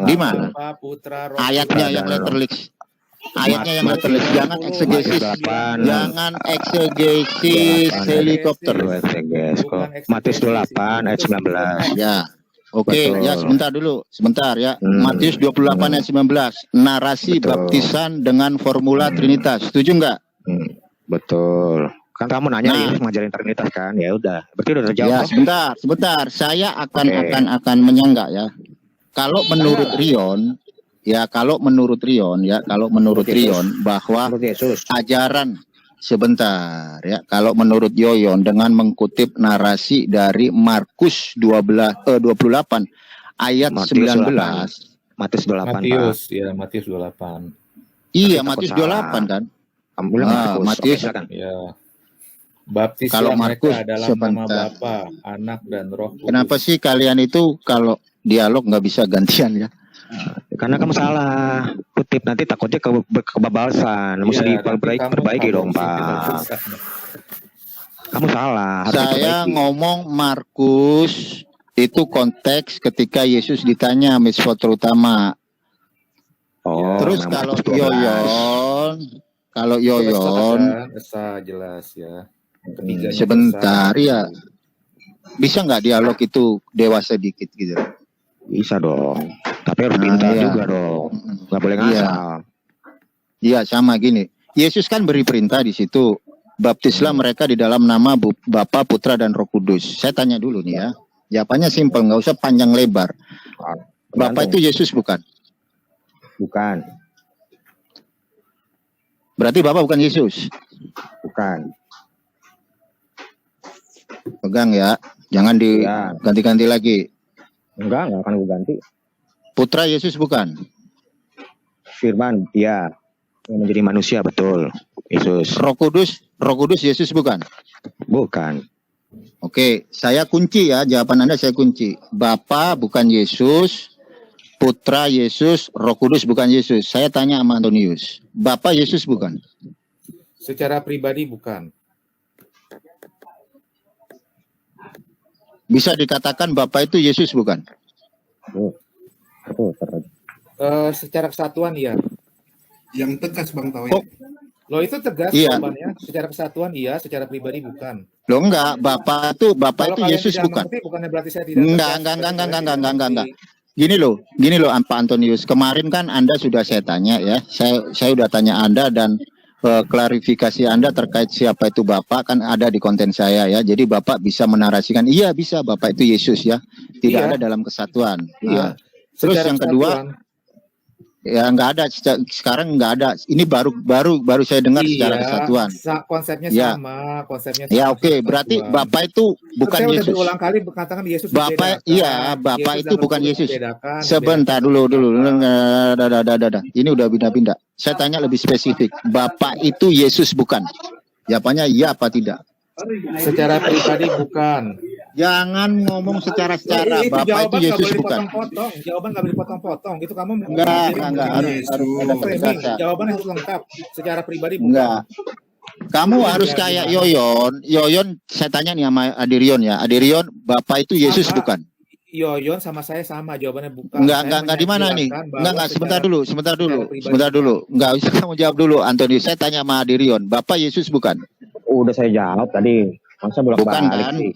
Speaker 1: Di mana? Ayatnya yang letterlix. Jangan eksegesis. Jangan eksegesis helikopter.
Speaker 4: Matius 28 ayat 19.
Speaker 1: Ya. Oke,
Speaker 4: Betul.
Speaker 1: ya sebentar ya. Matius 28 ayat 19. Narasi
Speaker 4: Betul.
Speaker 1: baptisan dengan formula Trinitas. Setuju nggak?
Speaker 4: Betul. Kan kamu nanya
Speaker 1: Nah.
Speaker 4: Yesus ngajarin Trinitas kan? Ya udah. Berarti udah terjawab.
Speaker 1: Ya, sebentar. Saya akan
Speaker 4: Oke.
Speaker 1: akan menyanggah ya. Kalau menurut Rion bahwa
Speaker 4: Menurut Yesus.
Speaker 1: ajaran sebentar ya, kalau menurut Yoyon dengan mengutip narasi dari Markus 28 ayat
Speaker 4: Matius
Speaker 1: 19.
Speaker 4: Matius 28.
Speaker 6: Matius 28.
Speaker 1: Iya,
Speaker 4: Tapi
Speaker 1: Matius
Speaker 4: takut
Speaker 1: 28 kan.
Speaker 4: Kamu bilang
Speaker 1: Ah,
Speaker 4: Matius.
Speaker 1: Matius.
Speaker 4: Oke, silakan.
Speaker 6: Ya. Baptislah
Speaker 1: Kalau Markus,
Speaker 6: mereka dalam nama
Speaker 1: sebentar.
Speaker 6: Bapa, Anak dan Roh Kudus.
Speaker 1: Kenapa sih kalian itu kalau dialog nggak bisa gantian ya?
Speaker 4: Karena kamu salah kutip, nanti takutnya kebabalasan. Mesti
Speaker 6: Iya, nanti kamu
Speaker 4: diperbaiki dong,
Speaker 6: publish itu
Speaker 4: Pak.
Speaker 6: susah.
Speaker 4: Kamu salah. Harus
Speaker 1: Saya
Speaker 4: diperbaiki.
Speaker 1: ngomong Markus itu konteks ketika Yesus ditanya mitzvot terutama.
Speaker 4: Oh,
Speaker 1: Terus
Speaker 4: nama
Speaker 1: kalau
Speaker 4: 12.
Speaker 1: Yoyon,
Speaker 6: Esa jelas ya. Ketiganya
Speaker 1: sebentar
Speaker 6: Esa.
Speaker 1: ya. Bisa nggak dialog itu dewasa dikit gitu?
Speaker 4: Bisa dong. Tapi harus
Speaker 1: Nah,
Speaker 4: pintar
Speaker 1: iya.
Speaker 4: juga dong. Nggak boleh
Speaker 1: Iya.
Speaker 4: ngasal.
Speaker 1: Iya, sama gini. Yesus kan beri perintah di situ. Baptislah mereka di dalam nama Bapa, Putra, dan Roh Kudus. Saya tanya dulu nih ya. Jawabannya simpel, nggak usah panjang lebar. Bapak itu Yesus bukan?
Speaker 4: Bukan.
Speaker 1: Berarti Bapak bukan Yesus?
Speaker 4: Bukan.
Speaker 1: Pegang ya. Jangan
Speaker 4: Ya.
Speaker 1: diganti-ganti lagi.
Speaker 4: Enggak akan gue ganti.
Speaker 1: Putra Yesus bukan?
Speaker 4: Firman, ya. Yang menjadi manusia, betul. Yesus.
Speaker 1: Roh Kudus Yesus bukan?
Speaker 4: Bukan.
Speaker 1: Oke, saya kunci ya. Jawaban Anda saya kunci. Bapa bukan Yesus. Putra Yesus, Roh Kudus bukan Yesus. Saya tanya sama Antonius. Bapa Yesus bukan?
Speaker 6: Secara pribadi bukan.
Speaker 1: Bisa dikatakan Bapa itu Yesus bukan?
Speaker 4: Betul.
Speaker 6: Secara kesatuan iya.
Speaker 3: Yang tegas Bang Tauhid.
Speaker 1: Oh.
Speaker 6: Loh itu tegas
Speaker 1: Iya.
Speaker 6: jawabannya. Secara kesatuan iya, secara pribadi bukan.
Speaker 1: Loh enggak, Bapa itu
Speaker 6: Kalau kalian
Speaker 1: Yesus
Speaker 6: tidak
Speaker 1: bukan?
Speaker 6: mengerti, bukannya berarti saya tidak
Speaker 1: Enggak,
Speaker 6: tegas, tapi kalian tidak
Speaker 1: enggak.
Speaker 6: mengerti.
Speaker 1: Gini loh Pak Antonius. Kemarin kan Anda sudah saya tanya ya. Saya udah tanya Anda dan klarifikasi Anda terkait siapa itu Bapak kan ada di konten saya ya. Jadi Bapak bisa menarasikan, iya bisa Bapak itu Yesus ya. Tidak
Speaker 6: Iya.
Speaker 1: ada dalam kesatuan.
Speaker 6: Iya.
Speaker 1: Nah, terus
Speaker 6: Secara
Speaker 1: yang kedua,
Speaker 6: kesatuan,
Speaker 1: ya nggak ada sekarang nggak ada. Ini baru saya dengar secara kesatuan.
Speaker 6: Konsepnya
Speaker 1: Ya.
Speaker 6: sama, konsepnya
Speaker 1: Ya
Speaker 6: sama,
Speaker 1: oke,
Speaker 6: secara
Speaker 1: berarti
Speaker 6: kesatuan.
Speaker 1: Bapak itu bukan
Speaker 6: Saya udah
Speaker 1: Yesus.
Speaker 6: berulang kali berkatakan Yesus
Speaker 1: Bapak,
Speaker 6: dibedakan.
Speaker 1: iya, Bapak
Speaker 6: Yesus
Speaker 1: itu
Speaker 6: dan
Speaker 1: bukan
Speaker 6: Roh Kudus
Speaker 1: Yesus.
Speaker 6: dibedakan,
Speaker 1: Sebentar dulu. Dah. Ini udah pindah-pindah. Saya tanya lebih spesifik. Bapak itu Yesus bukan? Jawabannya iya apa tidak?
Speaker 6: Secara pribadi bukan.
Speaker 1: Jangan ngomong secara
Speaker 6: Itu
Speaker 1: Bapak itu
Speaker 6: jawaban nggak
Speaker 1: Yesus
Speaker 6: boleh
Speaker 1: bukan.
Speaker 6: dipotong-potong. Jawaban nggak boleh dipotong-potong. Gitu kamu
Speaker 1: Enggak harus ada
Speaker 6: framing.
Speaker 1: berdasar.
Speaker 6: Jawabannya harus lengkap. Secara pribadi bukan.
Speaker 1: Enggak. Kamu harus kayak Yoyon, saya tanya nih sama Adirion ya. Adirion, Bapak itu Yesus
Speaker 6: Sama.
Speaker 1: bukan?
Speaker 6: Yoyon sama saya sama, jawabannya bukan.
Speaker 1: Enggak di mana nih? Enggak, sebentar dulu. Enggak usah kamu jawab dulu, Antonius. Saya tanya sama Adirion, Bapak Yesus bukan?
Speaker 4: Udah saya jawab tadi. Masa bolak
Speaker 1: Bukan
Speaker 4: balik
Speaker 1: kan?
Speaker 4: sih?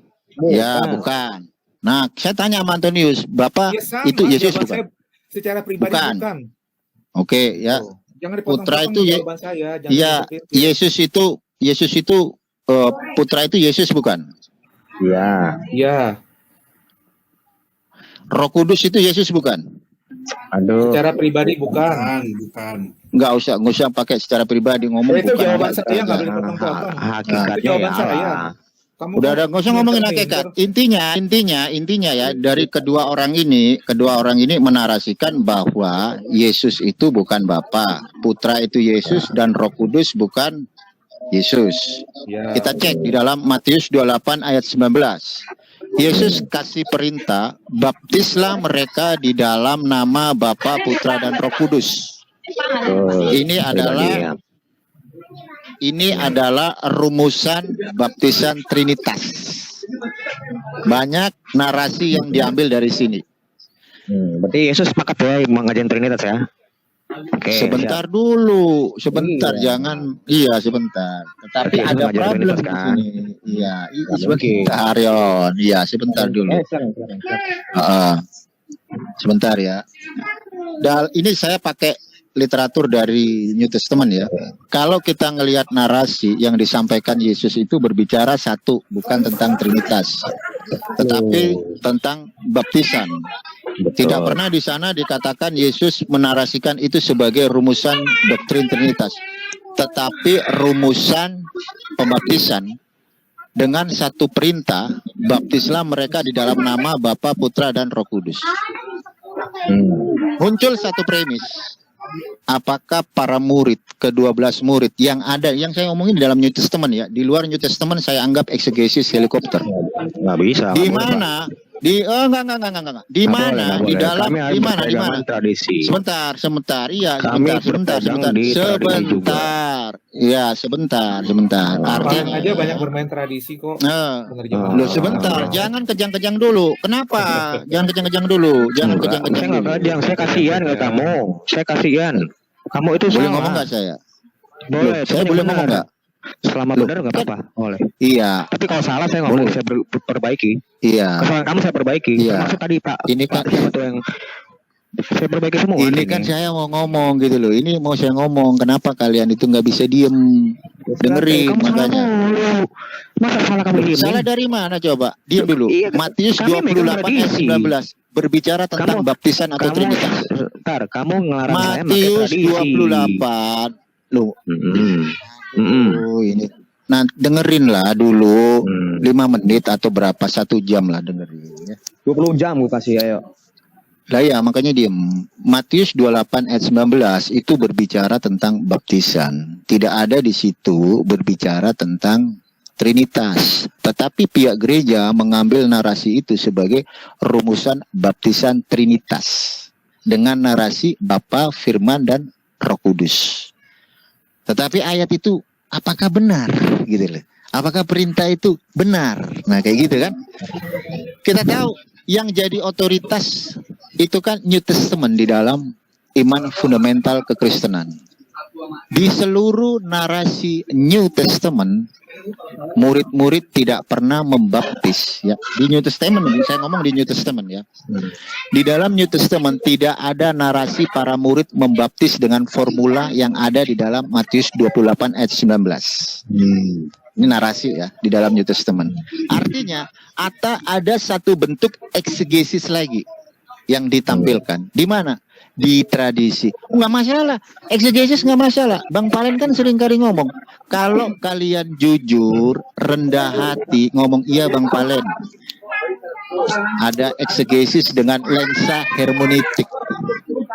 Speaker 1: Ya, bukan. Nah, saya tanya sama Antonius, Bapak
Speaker 6: Ya, sama,
Speaker 1: itu Yesus
Speaker 6: jawaban
Speaker 1: bukan?
Speaker 6: saya secara pribadi
Speaker 1: Bukan.
Speaker 6: bukan.
Speaker 1: Oke, ya.
Speaker 6: Tuh. Jangan
Speaker 1: Putra
Speaker 6: dipotong-potong
Speaker 1: itu
Speaker 6: jawaban saya. Jangan
Speaker 1: Iya,
Speaker 6: dipotong.
Speaker 1: Yesus itu Putra itu Yesus bukan?
Speaker 4: Iya.
Speaker 6: Iya.
Speaker 1: Roh Kudus itu Yesus bukan?
Speaker 4: Aduh.
Speaker 6: Secara pribadi bukan.
Speaker 3: Bukan.
Speaker 1: Enggak usah pakai secara pribadi ngomong
Speaker 6: Itu
Speaker 1: bukan.
Speaker 6: jawaban
Speaker 1: Enggak.
Speaker 6: saya nggak boleh dipotong-potong.
Speaker 4: Hakikatnya
Speaker 6: Itu jawaban
Speaker 4: ya
Speaker 6: saya.
Speaker 4: Allah.
Speaker 6: Kamu
Speaker 1: Udah nggak usah ngomongin hakikat. Intinya ya dari kedua orang ini menarasikan bahwa Yesus itu bukan Bapa, Putra itu Yesus dan Roh Kudus bukan Yesus.
Speaker 6: Ya.
Speaker 1: Kita cek di dalam Matius 28 ayat 19. Yesus kasih perintah, baptislah mereka di dalam nama Bapa, Putra dan Roh Kudus. Ini adalah rumusan baptisan Trinitas. Banyak narasi yang diambil dari sini.
Speaker 4: Berarti Yesus sepakat ya mengajarin Trinitas ya? Oke.
Speaker 1: Sebentar dulu,
Speaker 4: Iya.
Speaker 1: jangan. Sebentar. Tetapi
Speaker 4: Yesus
Speaker 1: ada
Speaker 4: mengajarin
Speaker 1: problem
Speaker 4: Trinitas
Speaker 1: di
Speaker 4: kan?
Speaker 1: sini. Iya,
Speaker 4: Nggak
Speaker 1: sebentar Yon. Iya, sebentar dulu.
Speaker 4: Silakan.
Speaker 1: Sebentar ya. Ini saya pakai literatur dari New Testament ya. Kalau kita ngelihat narasi yang disampaikan Yesus itu berbicara satu, bukan tentang Trinitas, tetapi tentang baptisan. Tidak pernah di sana dikatakan Yesus menarasikan itu sebagai rumusan doktrin Trinitas, tetapi rumusan pembaptisan dengan satu perintah, baptislah mereka di dalam nama Bapa, Putra dan Roh Kudus. Muncul satu premis. Apakah para murid, ke-12 murid yang saya ngomongin di dalam New Testament ya, di luar New Testament saya anggap eksegesis helikopter.
Speaker 4: Nggak bisa.
Speaker 1: Di
Speaker 4: nggak boleh,
Speaker 1: mana Enggak. Di
Speaker 4: Nggak
Speaker 1: mana?
Speaker 4: boleh,
Speaker 1: Di
Speaker 4: nggak
Speaker 1: dalam
Speaker 4: boleh. Kami harus
Speaker 1: di mana? Di
Speaker 4: berpegangan
Speaker 1: mana?
Speaker 4: tradisi.
Speaker 1: Sebentar. Iya,
Speaker 4: Kami
Speaker 1: sebentar.
Speaker 4: berpegang di tradisi juga.
Speaker 1: Iya, sebentar.
Speaker 6: Valen
Speaker 1: Artinya
Speaker 6: aja banyak bermain tradisi kok. Penerjemahan.
Speaker 1: Loh, sebentar, jangan kejang-kejang dulu. Kenapa? Jangan kejang-kejang dulu. Jangan
Speaker 4: Enggak,
Speaker 1: kejang-kejang
Speaker 4: saya nggak
Speaker 1: dulu.
Speaker 4: kejang. Saya kasihan ke kamu. Saya kasihan. Kamu itu
Speaker 1: Boleh
Speaker 4: salah.
Speaker 1: ngomong nggak saya?
Speaker 4: Boleh.
Speaker 1: Loh, saya
Speaker 4: tapi
Speaker 1: boleh
Speaker 4: yang
Speaker 1: ngomong
Speaker 4: benar.
Speaker 1: nggak?
Speaker 4: Selama
Speaker 1: Loh,
Speaker 4: benar nggak apa-apa. Boleh.
Speaker 1: Iya,
Speaker 4: Tapi kalau salah saya ngomong,
Speaker 1: Boleh.
Speaker 4: saya perbaiki.
Speaker 1: iya.
Speaker 4: Kesalahan kamu saya perbaiki.
Speaker 1: Iya.
Speaker 4: Termasuk tadi Pak.
Speaker 1: Ini
Speaker 4: Pak
Speaker 1: kan-
Speaker 4: siapa tuh yang saya perbaiki semua.
Speaker 1: Ini
Speaker 4: sini.
Speaker 1: kan saya mau ngomong gitu loh. Ini mau saya ngomong. Kenapa kalian itu nggak bisa diem? Dengerin
Speaker 4: Kamu salah
Speaker 1: makanya.
Speaker 4: mulu. Masa salah kamu diem?
Speaker 1: Salah dari mana coba? Diam dulu.
Speaker 4: Iya,
Speaker 1: Matius
Speaker 4: kami megang
Speaker 1: 28 ayat
Speaker 4: tradisi.
Speaker 1: 19 berbicara tentang
Speaker 4: Kamu-
Speaker 1: baptisan atau Trinitas.
Speaker 4: Kamu ngelarang saya pakai
Speaker 1: Matius
Speaker 4: tradisi.
Speaker 1: 28. Loh,
Speaker 4: Mm-mm.
Speaker 1: ini. Nah, dengerin lah dulu 5
Speaker 4: Hmm.
Speaker 1: menit atau berapa 1 jam lah dengerin ya.
Speaker 4: 20 jam gue kasih ayo.
Speaker 1: Lah ya, makanya diem. Matius 28 ayat 19 itu berbicara tentang baptisan. Tidak ada di situ berbicara tentang Trinitas. Tetapi pihak gereja mengambil narasi itu sebagai rumusan baptisan Trinitas. Dengan narasi Bapa, Firman, dan Roh Kudus. Tetapi ayat itu apakah benar? Gitu loh. Apakah perintah itu benar? Nah kayak gitu kan. Kita tahu yang jadi otoritas itu kan New Testament di dalam iman fundamental kekristenan. Di seluruh narasi New Testament, murid-murid tidak pernah membaptis. Ya, di New Testament, saya ngomong di New Testament ya. Di dalam New Testament tidak ada narasi para murid membaptis dengan formula yang ada di dalam Matius 28 ayat 19. Ini narasi ya di dalam New Testament. Artinya ada satu bentuk eksegesis lagi yang ditampilkan. Di mana? Di tradisi. Nggak masalah. Eksegesis nggak masalah. Bang Palen kan sering kali ngomong. Kalau kalian jujur, rendah hati, ngomong iya Bang Palen. Ada eksegesis dengan lensa hermeneutik.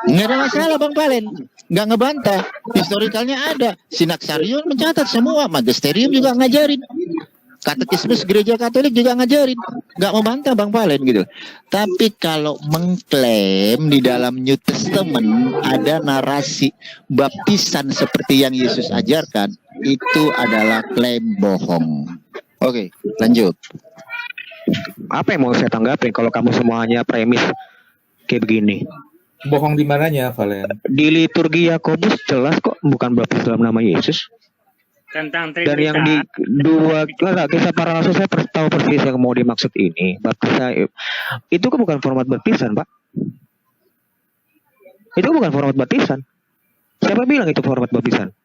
Speaker 1: Nggak ada masalah Bang Palen. Nggak ngebantah. Historikalnya ada. Sinaksarion mencatat semua. Magisterium juga ngajarin. Katekismus gereja Katolik juga ngajarin. Nggak membantah Bang Palen gitu. Tapi kalau mengklaim di dalam New Testament ada narasi baptisan seperti yang Yesus ajarkan, itu adalah klaim bohong. Oke, lanjut.
Speaker 4: Apa yang mau saya tanggapin kalau kamu semuanya premis kayak begini?
Speaker 6: Bohong di mananya, Valen?
Speaker 4: Di liturgi Yakobus jelas kok bukan baptis dalam nama Yesus.
Speaker 5: Tentang
Speaker 4: Dan yang di
Speaker 5: Trinitas.
Speaker 4: kisah para rasul saya tahu persis yang mau dimaksud ini. Baptisan itu kan bukan format baptisan, Pak. Itu bukan format baptisan. Siapa bilang itu format baptisan?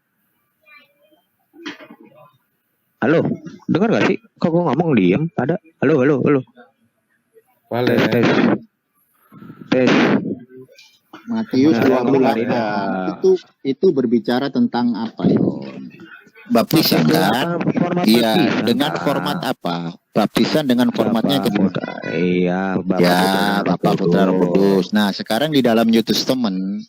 Speaker 4: Halo, dengar gak sih? Kok gue ngomong diem? Ada? Halo.
Speaker 6: Valen.
Speaker 4: Tes.
Speaker 1: Matius
Speaker 4: Nah,
Speaker 1: 28 itu berbicara tentang apa ya? Baptisan kan?
Speaker 4: Format
Speaker 1: Iya,
Speaker 4: baptisan,
Speaker 1: dengan
Speaker 4: Pak.
Speaker 1: format apa? Baptisan dengan formatnya
Speaker 4: Bapak
Speaker 1: kedua.
Speaker 4: Putra. Iya, Bapak
Speaker 1: Ya,
Speaker 4: Putra,
Speaker 1: Bapak Putra Roh Kudus. Nah, sekarang di dalam New Testament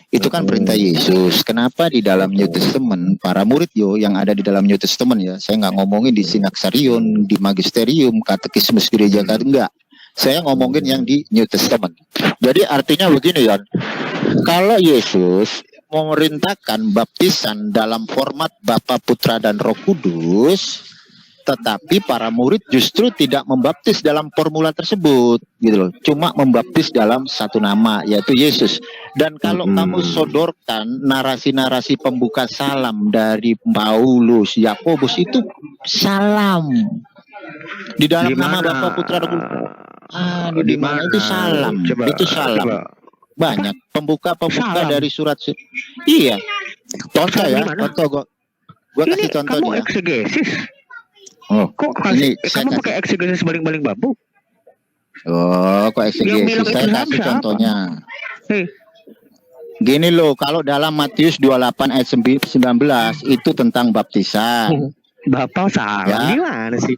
Speaker 1: itu kan perintah Yesus. Kenapa di dalam New Testament para murid yang ada di dalam New Testament ya? Saya nggak ngomongin di Sinaksarion, di Magisterium, Katekismus Gereja Katolik, enggak. Saya ngomongin yang di New Testament. Jadi artinya begini ya. Kalau Yesus memerintahkan baptisan dalam format Bapa, Putra, dan Roh Kudus, tetapi para murid justru tidak membaptis dalam formula tersebut, gitu loh. Cuma membaptis dalam satu nama, yaitu Yesus. Dan kalau kamu sodorkan narasi-narasi pembuka salam dari Paulus, Yakobus, itu salam di dalam nama Bapa, Putra, Roh Kudus. Di mana itu salam?
Speaker 4: Coba,
Speaker 1: Itu salam.
Speaker 4: coba.
Speaker 1: Banyak pembuka
Speaker 4: Salam.
Speaker 1: dari surat. Iya. Contoh ya,
Speaker 4: Gimana?
Speaker 1: contoh gua
Speaker 4: Ini
Speaker 1: kasih contoh
Speaker 4: kamu
Speaker 1: nih ya.
Speaker 4: eksegesis.
Speaker 1: Oh,
Speaker 4: Kok
Speaker 1: ini
Speaker 4: kasih,
Speaker 1: saya
Speaker 4: kamu
Speaker 1: kasih.
Speaker 4: pakai eksegesis baling-baling bambu?
Speaker 1: Oh, kok
Speaker 4: Yang
Speaker 1: eksegesis?
Speaker 4: bilang
Speaker 1: Saya
Speaker 4: Islam
Speaker 1: kasih
Speaker 4: siapa?
Speaker 1: contohnya.
Speaker 4: Hei,
Speaker 1: Gini loh, kalau dalam Matius 28 ayat 19 itu tentang baptisan.
Speaker 4: Bapak salah
Speaker 1: Ya.
Speaker 4: gimana sih?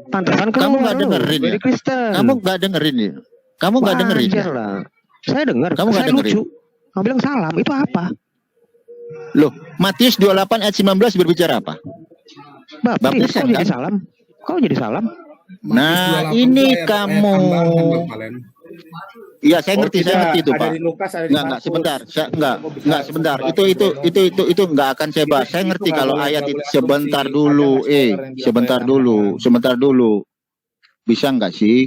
Speaker 4: Pantesan
Speaker 1: Kamu
Speaker 4: keluar
Speaker 1: nggak
Speaker 4: lu
Speaker 1: dengerin
Speaker 4: dari
Speaker 1: ya?
Speaker 4: Kristen.
Speaker 1: Kamu nggak dengerin ya? Kamu nggak dengerin ya?
Speaker 4: Wajar lah. Saya dengar.
Speaker 1: Kamu nggak
Speaker 4: Saya
Speaker 1: dengerin?
Speaker 4: lucu. Kamu bilang salam itu apa?
Speaker 1: Loh, Matius 28 ayat 19 berbicara apa?
Speaker 4: Baptis.
Speaker 1: Baptisan,
Speaker 4: Kau jadi
Speaker 1: kan?
Speaker 4: salam. Kau jadi salam.
Speaker 1: Nah, ini kamu. Iya, saya ngerti itu, Pak.
Speaker 6: Ada di Lukas, ada di
Speaker 1: Enggak,
Speaker 6: Markus.
Speaker 1: sebentar. Enggak,
Speaker 6: Kok bisa
Speaker 1: sebentar.
Speaker 6: sebentar,
Speaker 1: Itu enggak akan saya bahas. Saya ngerti
Speaker 6: nggak
Speaker 1: kalau
Speaker 6: boleh-
Speaker 1: ayat
Speaker 6: nggak
Speaker 1: itu.
Speaker 6: boleh
Speaker 1: Sebentar
Speaker 6: asumsi.
Speaker 1: dulu,
Speaker 6: Ada nggak scholar yang bilang
Speaker 1: sebentar dulu. Bisa enggak sih?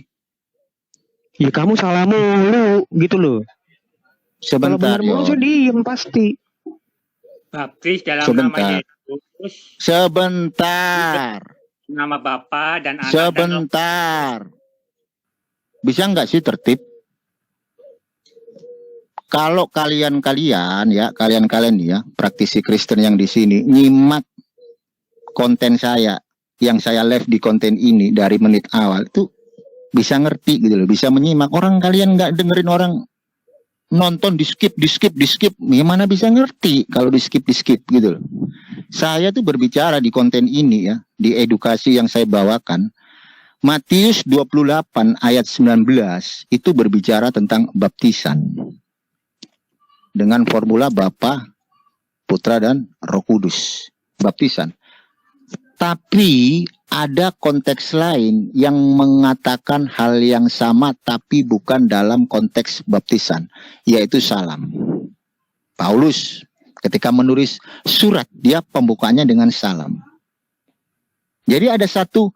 Speaker 4: Ya kamu salah mulu gitu loh. Kalau
Speaker 1: Sebentar,
Speaker 4: benar mulu
Speaker 1: Yon.
Speaker 4: saya diem pasti.
Speaker 5: Baptis dalam
Speaker 1: Sebentar.
Speaker 5: nama Yesus,
Speaker 1: Sebentar.
Speaker 5: nama Bapa dan Anak dan Roh.
Speaker 1: Sebentar. Bisa enggak sih tertib? Kalau kalian ya, praktisi Kristen yang di sini nyimak konten saya yang saya live di konten ini dari menit awal itu bisa ngerti gitu loh, bisa menyimak. Orang kalian nggak dengerin orang nonton di skip, gimana bisa ngerti kalau di skip gitu loh. Saya tuh berbicara di konten ini ya, di edukasi yang saya bawakan. Matius 28 ayat 19 itu berbicara tentang baptisan. Dengan formula Bapa, Putra, dan Roh Kudus. Baptisan. Tapi ada konteks lain yang mengatakan hal yang sama tapi bukan dalam konteks baptisan. Yaitu salam. Paulus ketika menulis surat, dia pembukanya dengan salam. Jadi ada satu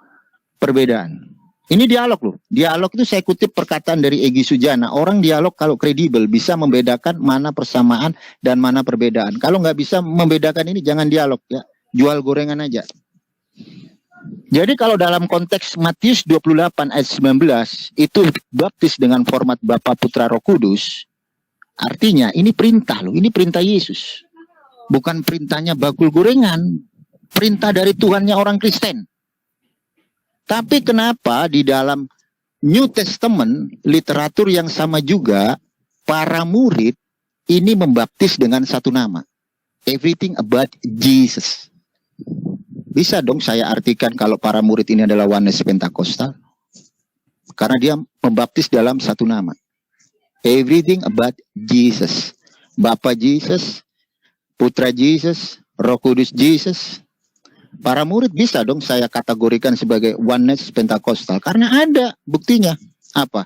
Speaker 1: perbedaan. Ini dialog loh. Dialog itu saya kutip perkataan dari Egy Sujana. Orang dialog kalau kredibel bisa membedakan mana persamaan dan mana perbedaan. Kalau nggak bisa membedakan ini jangan dialog ya. Jual gorengan aja. Jadi kalau dalam konteks Matius 28 ayat 19 itu baptis dengan format Bapa, Putra, Roh Kudus. Artinya ini perintah loh. Ini perintah Yesus. Bukan perintahnya bakul gorengan. Perintah dari Tuhannya orang Kristen. Tapi kenapa di dalam New Testament, literatur yang sama juga, para murid ini membaptis dengan satu nama. Everything about Jesus. Bisa dong saya artikan kalau para murid ini adalah Oneness Pentakostal. Karena dia membaptis dalam satu nama. Everything about Jesus. Bapa Jesus, Putra Jesus, Roh Kudus Jesus. Para murid bisa dong saya kategorikan sebagai Oneness Pentakostal. Karena ada buktinya. Apa?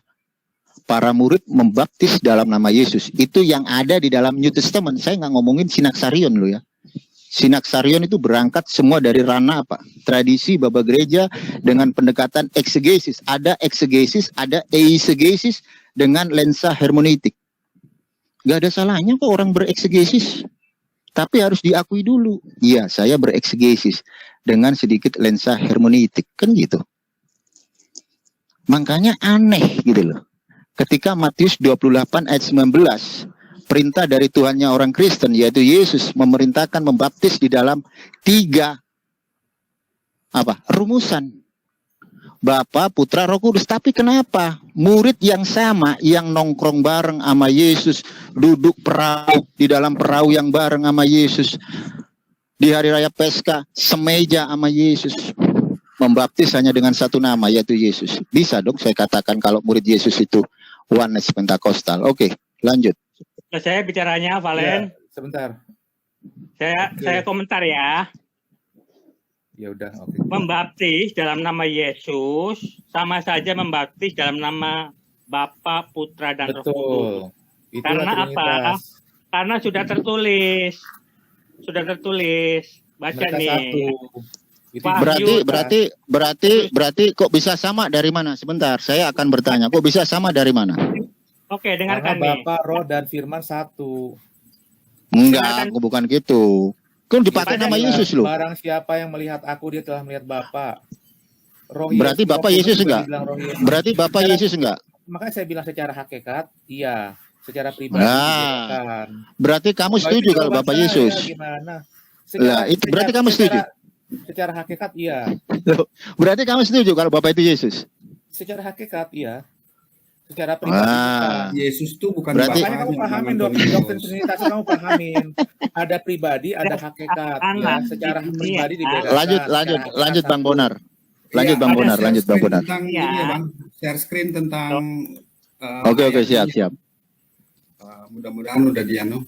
Speaker 1: Para murid membaptis dalam nama Yesus. Itu yang ada di dalam New Testament. Saya nggak ngomongin Sinaksarion loh ya. Sinaksarion itu berangkat semua dari ranah apa? Tradisi Baba Gereja dengan pendekatan eksegesis. Ada eksegesis, ada eisegesis dengan lensa hermeneutik. Gak ada salahnya kok orang bereksegesis. Tapi harus diakui dulu. Iya, saya bereksegesis dengan sedikit lensa hermeneutik. Kan gitu. Makanya aneh gitu loh. Ketika Matius 28 ayat 19, perintah dari Tuhannya orang Kristen, yaitu Yesus memerintahkan membaptis di dalam 3 rumusan. Bapa, Putra, Roh Kudus. Tapi kenapa murid yang sama, yang nongkrong bareng sama Yesus, duduk perahu di dalam perahu yang bareng sama Yesus, di hari raya Paskah semeja sama Yesus, membaptis hanya dengan satu nama, yaitu Yesus. Bisa dong saya katakan kalau murid Yesus itu Oneness Pentakostal. Oke, lanjut.
Speaker 5: Saya bicaranya, Valen.
Speaker 6: Ya, sebentar.
Speaker 5: Saya komentar ya.
Speaker 6: Ya udah, oke.
Speaker 5: Membaptis dalam nama Yesus sama saja membaptis dalam nama Bapa, Putra, dan Roh Kudus.
Speaker 6: Betul. Itulah
Speaker 5: Karena apa?
Speaker 6: Trinitas.
Speaker 5: Karena sudah tertulis. Baca
Speaker 6: Mereka
Speaker 5: nih.
Speaker 6: satu. Itu
Speaker 1: Berarti kok bisa sama dari mana? Sebentar, saya akan bertanya. Kok bisa sama dari mana?
Speaker 5: Oke,
Speaker 6: karena
Speaker 5: dengarkan nih.
Speaker 6: Bapa, Roh, dan Firman satu.
Speaker 1: Enggak, bukan gitu. Kan dipakai nama Yesus loh.
Speaker 6: Barang siapa yang melihat aku, dia telah melihat Bapa.
Speaker 1: Berarti Bapak Yesus enggak? Berarti Bapak Yesus enggak?
Speaker 6: Makanya saya bilang secara hakikat, iya. Secara pribadi dibedakan.
Speaker 1: Berarti kamu setuju kalau Bapak Yesus?
Speaker 6: Gimana?
Speaker 1: Berarti kamu setuju?
Speaker 6: Secara hakikat, iya.
Speaker 1: Berarti kamu setuju kalau Bapak itu Yesus?
Speaker 6: Secara hakikat, iya. Secara pribadi.
Speaker 3: Yesus itu bukan
Speaker 1: Berarti-
Speaker 6: Makanya kamu pahamin doktrin Trinitas, kamu pahamin. Ada pribadi, ada hakikat. Ya. Secara pribadi dibedakan.
Speaker 1: Lanjut Bang Bonar. Lanjut Bang Bonar.
Speaker 3: Tentang ini ya Bang, share screen tentang
Speaker 1: Oke, siap.
Speaker 3: Mudah-mudahan udah dianu.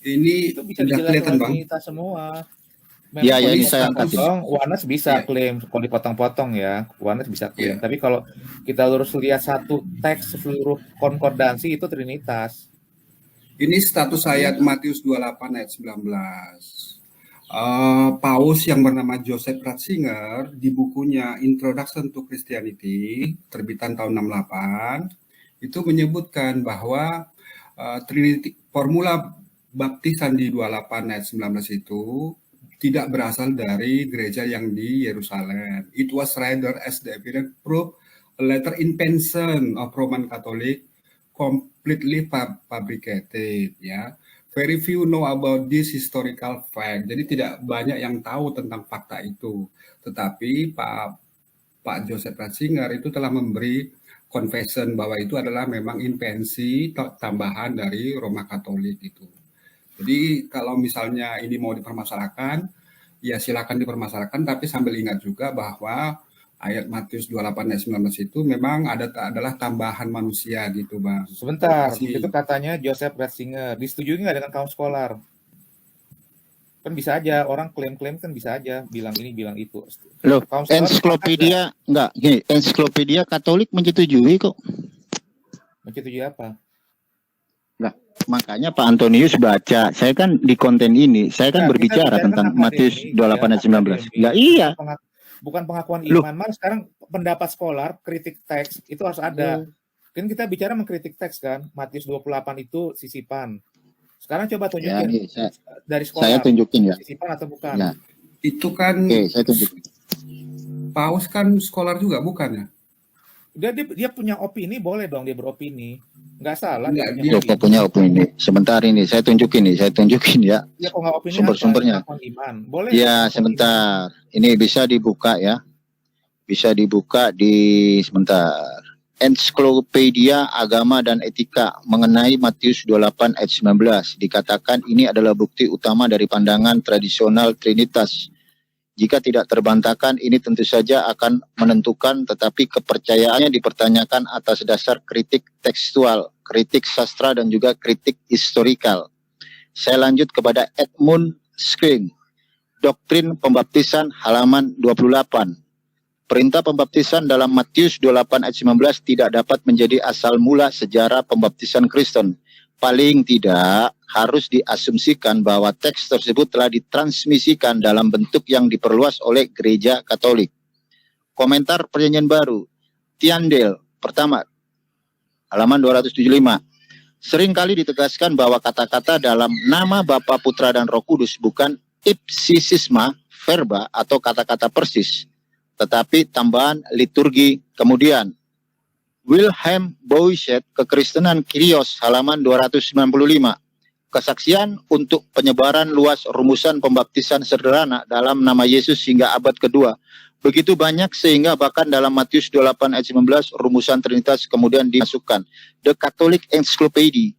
Speaker 3: Ini
Speaker 6: Itu bisa
Speaker 3: udah
Speaker 6: dijelaskan
Speaker 3: kelihatan Bang.
Speaker 6: kita semua.
Speaker 1: Ya, ya, ini
Speaker 6: Memang
Speaker 1: saya angkat.
Speaker 6: dipotong, Wanes bisa
Speaker 3: Iya.
Speaker 6: klaim. Kalau dipotong-potong ya, Wanes bisa klaim.
Speaker 3: Iya.
Speaker 6: Tapi kalau kita lurus lihat satu teks seluruh konkordansi itu Trinitas.
Speaker 3: Ini status ayat Matius 28 ayat 19. Paus yang bernama Joseph Ratzinger di bukunya Introduction to Christianity terbitan tahun 68 itu menyebutkan bahwa Trinity, formula baptisan di 28 ayat 19 itu tidak berasal dari gereja yang di Yerusalem. It was rather as the evident proof a later invention of Roman Catholic completely fabricated, ya. Very few know about this historical fact. Jadi tidak banyak yang tahu tentang fakta itu. Tetapi Pak Joseph Ratzinger itu telah memberi confession bahwa itu adalah memang invensi tambahan dari Roma Katolik itu. Jadi kalau misalnya ini mau dipermasalahkan, ya silakan dipermasalahkan, tapi sambil ingat juga bahwa ayat Matius 28 ayat 19 itu memang adalah tambahan manusia gitu, Bang.
Speaker 6: Sebentar,
Speaker 3: Masih-
Speaker 6: itu katanya Joseph Ratzinger. Disetujui nggak dengan kaum scholar? Kan bisa aja, orang klaim-klaim kan bisa aja bilang ini, bilang itu.
Speaker 1: Loh,
Speaker 6: Kaum scholar
Speaker 1: ensiklopedia enggak, gini, ensiklopedia Katolik menyetujui kok.
Speaker 6: menyetujui apa?
Speaker 1: Makanya Pak Antonius baca. Saya kan di konten ini, saya kan
Speaker 6: Nah, kita
Speaker 1: berbicara
Speaker 6: bicara
Speaker 1: tentang
Speaker 6: akademi,
Speaker 1: Matius 28 ayat 19.
Speaker 6: akademi.
Speaker 1: Lah iya.
Speaker 6: Bukan pengakuan
Speaker 1: Loh.
Speaker 6: iman, malah sekarang pendapat scholar, kritik teks itu harus ada. Kan kita bicara mengkritik teks kan, Matius 28 itu sisipan. Sekarang coba
Speaker 1: Ya,
Speaker 6: tunjukin
Speaker 1: nih,
Speaker 6: dari
Speaker 1: saya
Speaker 6: scholar,
Speaker 1: tunjukin ya.
Speaker 6: sisipan atau bukan?
Speaker 1: Ya.
Speaker 3: Itu kan
Speaker 1: Oke, saya tunjukin.
Speaker 3: Paus kan scholar juga bukan ya?
Speaker 6: Dia punya opini, boleh dong dia beropini. Nggak salah
Speaker 3: Nggak,
Speaker 6: dia
Speaker 3: dia-
Speaker 1: Loh, kok punya opini? Sebentar ini, saya tunjukin nih, saya tunjukin ya.
Speaker 6: Dia kok nggak opini
Speaker 1: Sumber-sumbernya.
Speaker 6: apa? Pengakuan iman. Boleh.
Speaker 1: Ya,
Speaker 6: pengakuan
Speaker 1: sebentar. Ini bisa dibuka ya. Bisa dibuka di sebentar. Ensiklopedia Agama dan Etika mengenai Matius 28 ayat 19 dikatakan ini adalah bukti utama dari pandangan tradisional Trinitas. Jika tidak terbantahkan, ini tentu saja akan menentukan, tetapi kepercayaannya dipertanyakan atas dasar kritik tekstual, kritik sastra, dan juga kritik historikal. Saya lanjut kepada Edmund Skring, Doktrin Pembaptisan halaman 28. Perintah pembaptisan dalam Matius 28 ayat 19 tidak dapat menjadi asal mula sejarah pembaptisan Kristen. Paling tidak harus diasumsikan bahwa teks tersebut telah ditransmisikan dalam bentuk yang diperluas oleh gereja Katolik. Komentar Perjanjian Baru, Tyndale, pertama, halaman 275. Seringkali ditegaskan bahwa kata-kata dalam nama Bapa, Putra, dan Roh Kudus bukan ipsisisma verba atau kata-kata persis, tetapi tambahan liturgi. Kemudian Wilhelm Boyset, Kekristenan Kyrios, halaman 295. Kesaksian untuk penyebaran luas rumusan pembaptisan sederhana dalam nama Yesus hingga abad kedua. Begitu banyak sehingga bahkan dalam Matius 28 ayat 19 rumusan Trinitas kemudian dimasukkan. The Catholic Encyclopedia,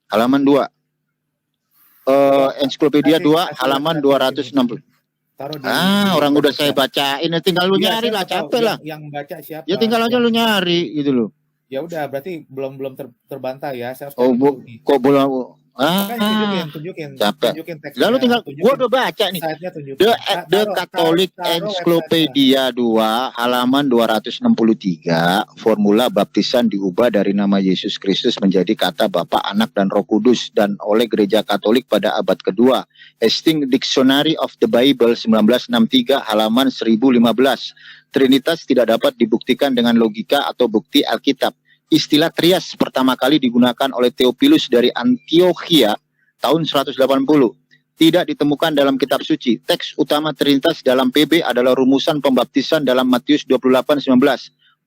Speaker 1: halaman 2. Ensiklopedia 2, halaman 260.
Speaker 6: Taruh di,
Speaker 1: Orang udah saya bacain, tinggal lu
Speaker 6: Iya,
Speaker 1: nyari
Speaker 6: saya
Speaker 1: lah,
Speaker 6: nggak tahu
Speaker 1: capek lah.
Speaker 6: Yang baca siapa?
Speaker 1: Ya tinggal aja lu nyari gitu loh.
Speaker 6: Ya udah, berarti belum terbantah ya. Saya harus
Speaker 1: Oh,
Speaker 6: cari dulu nih.
Speaker 1: kok belum?
Speaker 6: Makanya tunjukin
Speaker 1: capek.
Speaker 6: teksnya.
Speaker 1: Lalu tinggal,
Speaker 6: tunjukin
Speaker 1: gua udah baca nih.
Speaker 6: site-nya, tunjukin.
Speaker 1: The Catholic Encyclopedia 2 halaman 263, formula baptisan diubah dari nama Yesus Kristus menjadi kata Bapa, Anak, dan Roh Kudus dan oleh Gereja Katolik pada abad kedua. Hastings Dictionary of the Bible 1963 halaman 1015. Trinitas tidak dapat dibuktikan dengan logika atau bukti Alkitab. Istilah trias pertama kali digunakan oleh Theophilus dari Antiochia tahun 180. Tidak ditemukan dalam kitab suci. Teks utama Trinitas dalam PB adalah rumusan pembaptisan dalam Matius 28:19.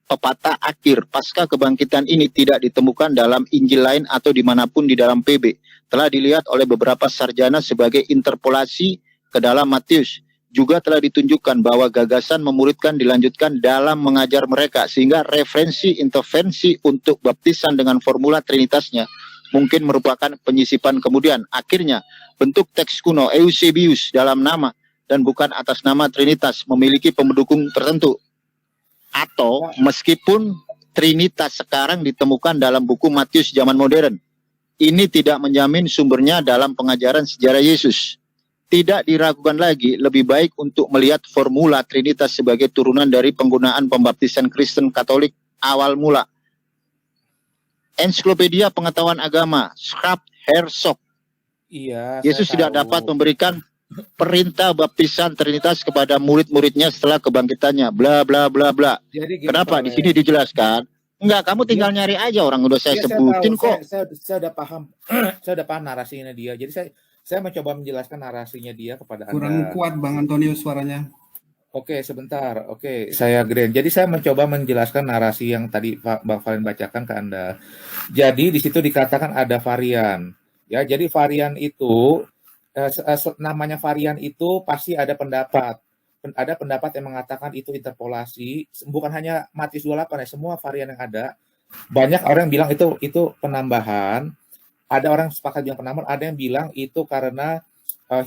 Speaker 1: Pepatah akhir pasca kebangkitan ini tidak ditemukan dalam Injil lain atau dimanapun di dalam PB. Telah dilihat oleh beberapa sarjana sebagai interpolasi ke dalam Matius. Juga telah ditunjukkan bahwa gagasan memuridkan dilanjutkan dalam mengajar mereka, sehingga referensi intervensi untuk baptisan dengan formula Trinitasnya mungkin merupakan penyisipan kemudian. Akhirnya, bentuk teks kuno Eusebius dalam nama dan bukan atas nama Trinitas memiliki pendukung tertentu. Atau meskipun Trinitas sekarang ditemukan dalam buku Matius zaman modern, ini tidak menjamin sumbernya dalam pengajaran sejarah Yesus. tidak diragukan lagi, lebih baik untuk melihat formula Trinitas sebagai turunan dari penggunaan pembaptisan Kristen Katolik awal mula. Ensiklopedia Pengetahuan Agama, Schrapp Herzog.
Speaker 6: Iya,
Speaker 1: Yesus
Speaker 6: saya
Speaker 1: tidak
Speaker 6: tahu.
Speaker 1: dapat memberikan perintah baptisan Trinitas kepada murid-muridnya setelah kebangkitannya, bla bla bla bla.
Speaker 6: Jadi gini,
Speaker 1: Kenapa?
Speaker 6: Pak
Speaker 1: Di
Speaker 6: Le.
Speaker 1: sini dijelaskan. Enggak, kamu tinggal nyari aja, orang udah saya
Speaker 6: Iya, saya
Speaker 1: sebutin
Speaker 6: tahu.
Speaker 1: kok.
Speaker 6: Saya udah paham. Saya udah paham narasinya dia. Jadi saya mencoba menjelaskan narasinya dia kepada
Speaker 3: Kurang
Speaker 6: Anda.
Speaker 3: kuat Bang Antonio suaranya.
Speaker 6: Oke, sebentar. Oke, saya Grand. Jadi saya mencoba menjelaskan narasi yang tadi Bang Valen bacakan ke Anda. Jadi di situ dikatakan ada varian. Ya, jadi varian itu namanya varian itu pasti ada pendapat. Ada pendapat yang mengatakan itu interpolasi, bukan hanya Matius 28 ya, semua varian yang ada. Banyak orang yang bilang itu penambahan. Ada orang sepakat bilang penambahan, ada yang bilang itu karena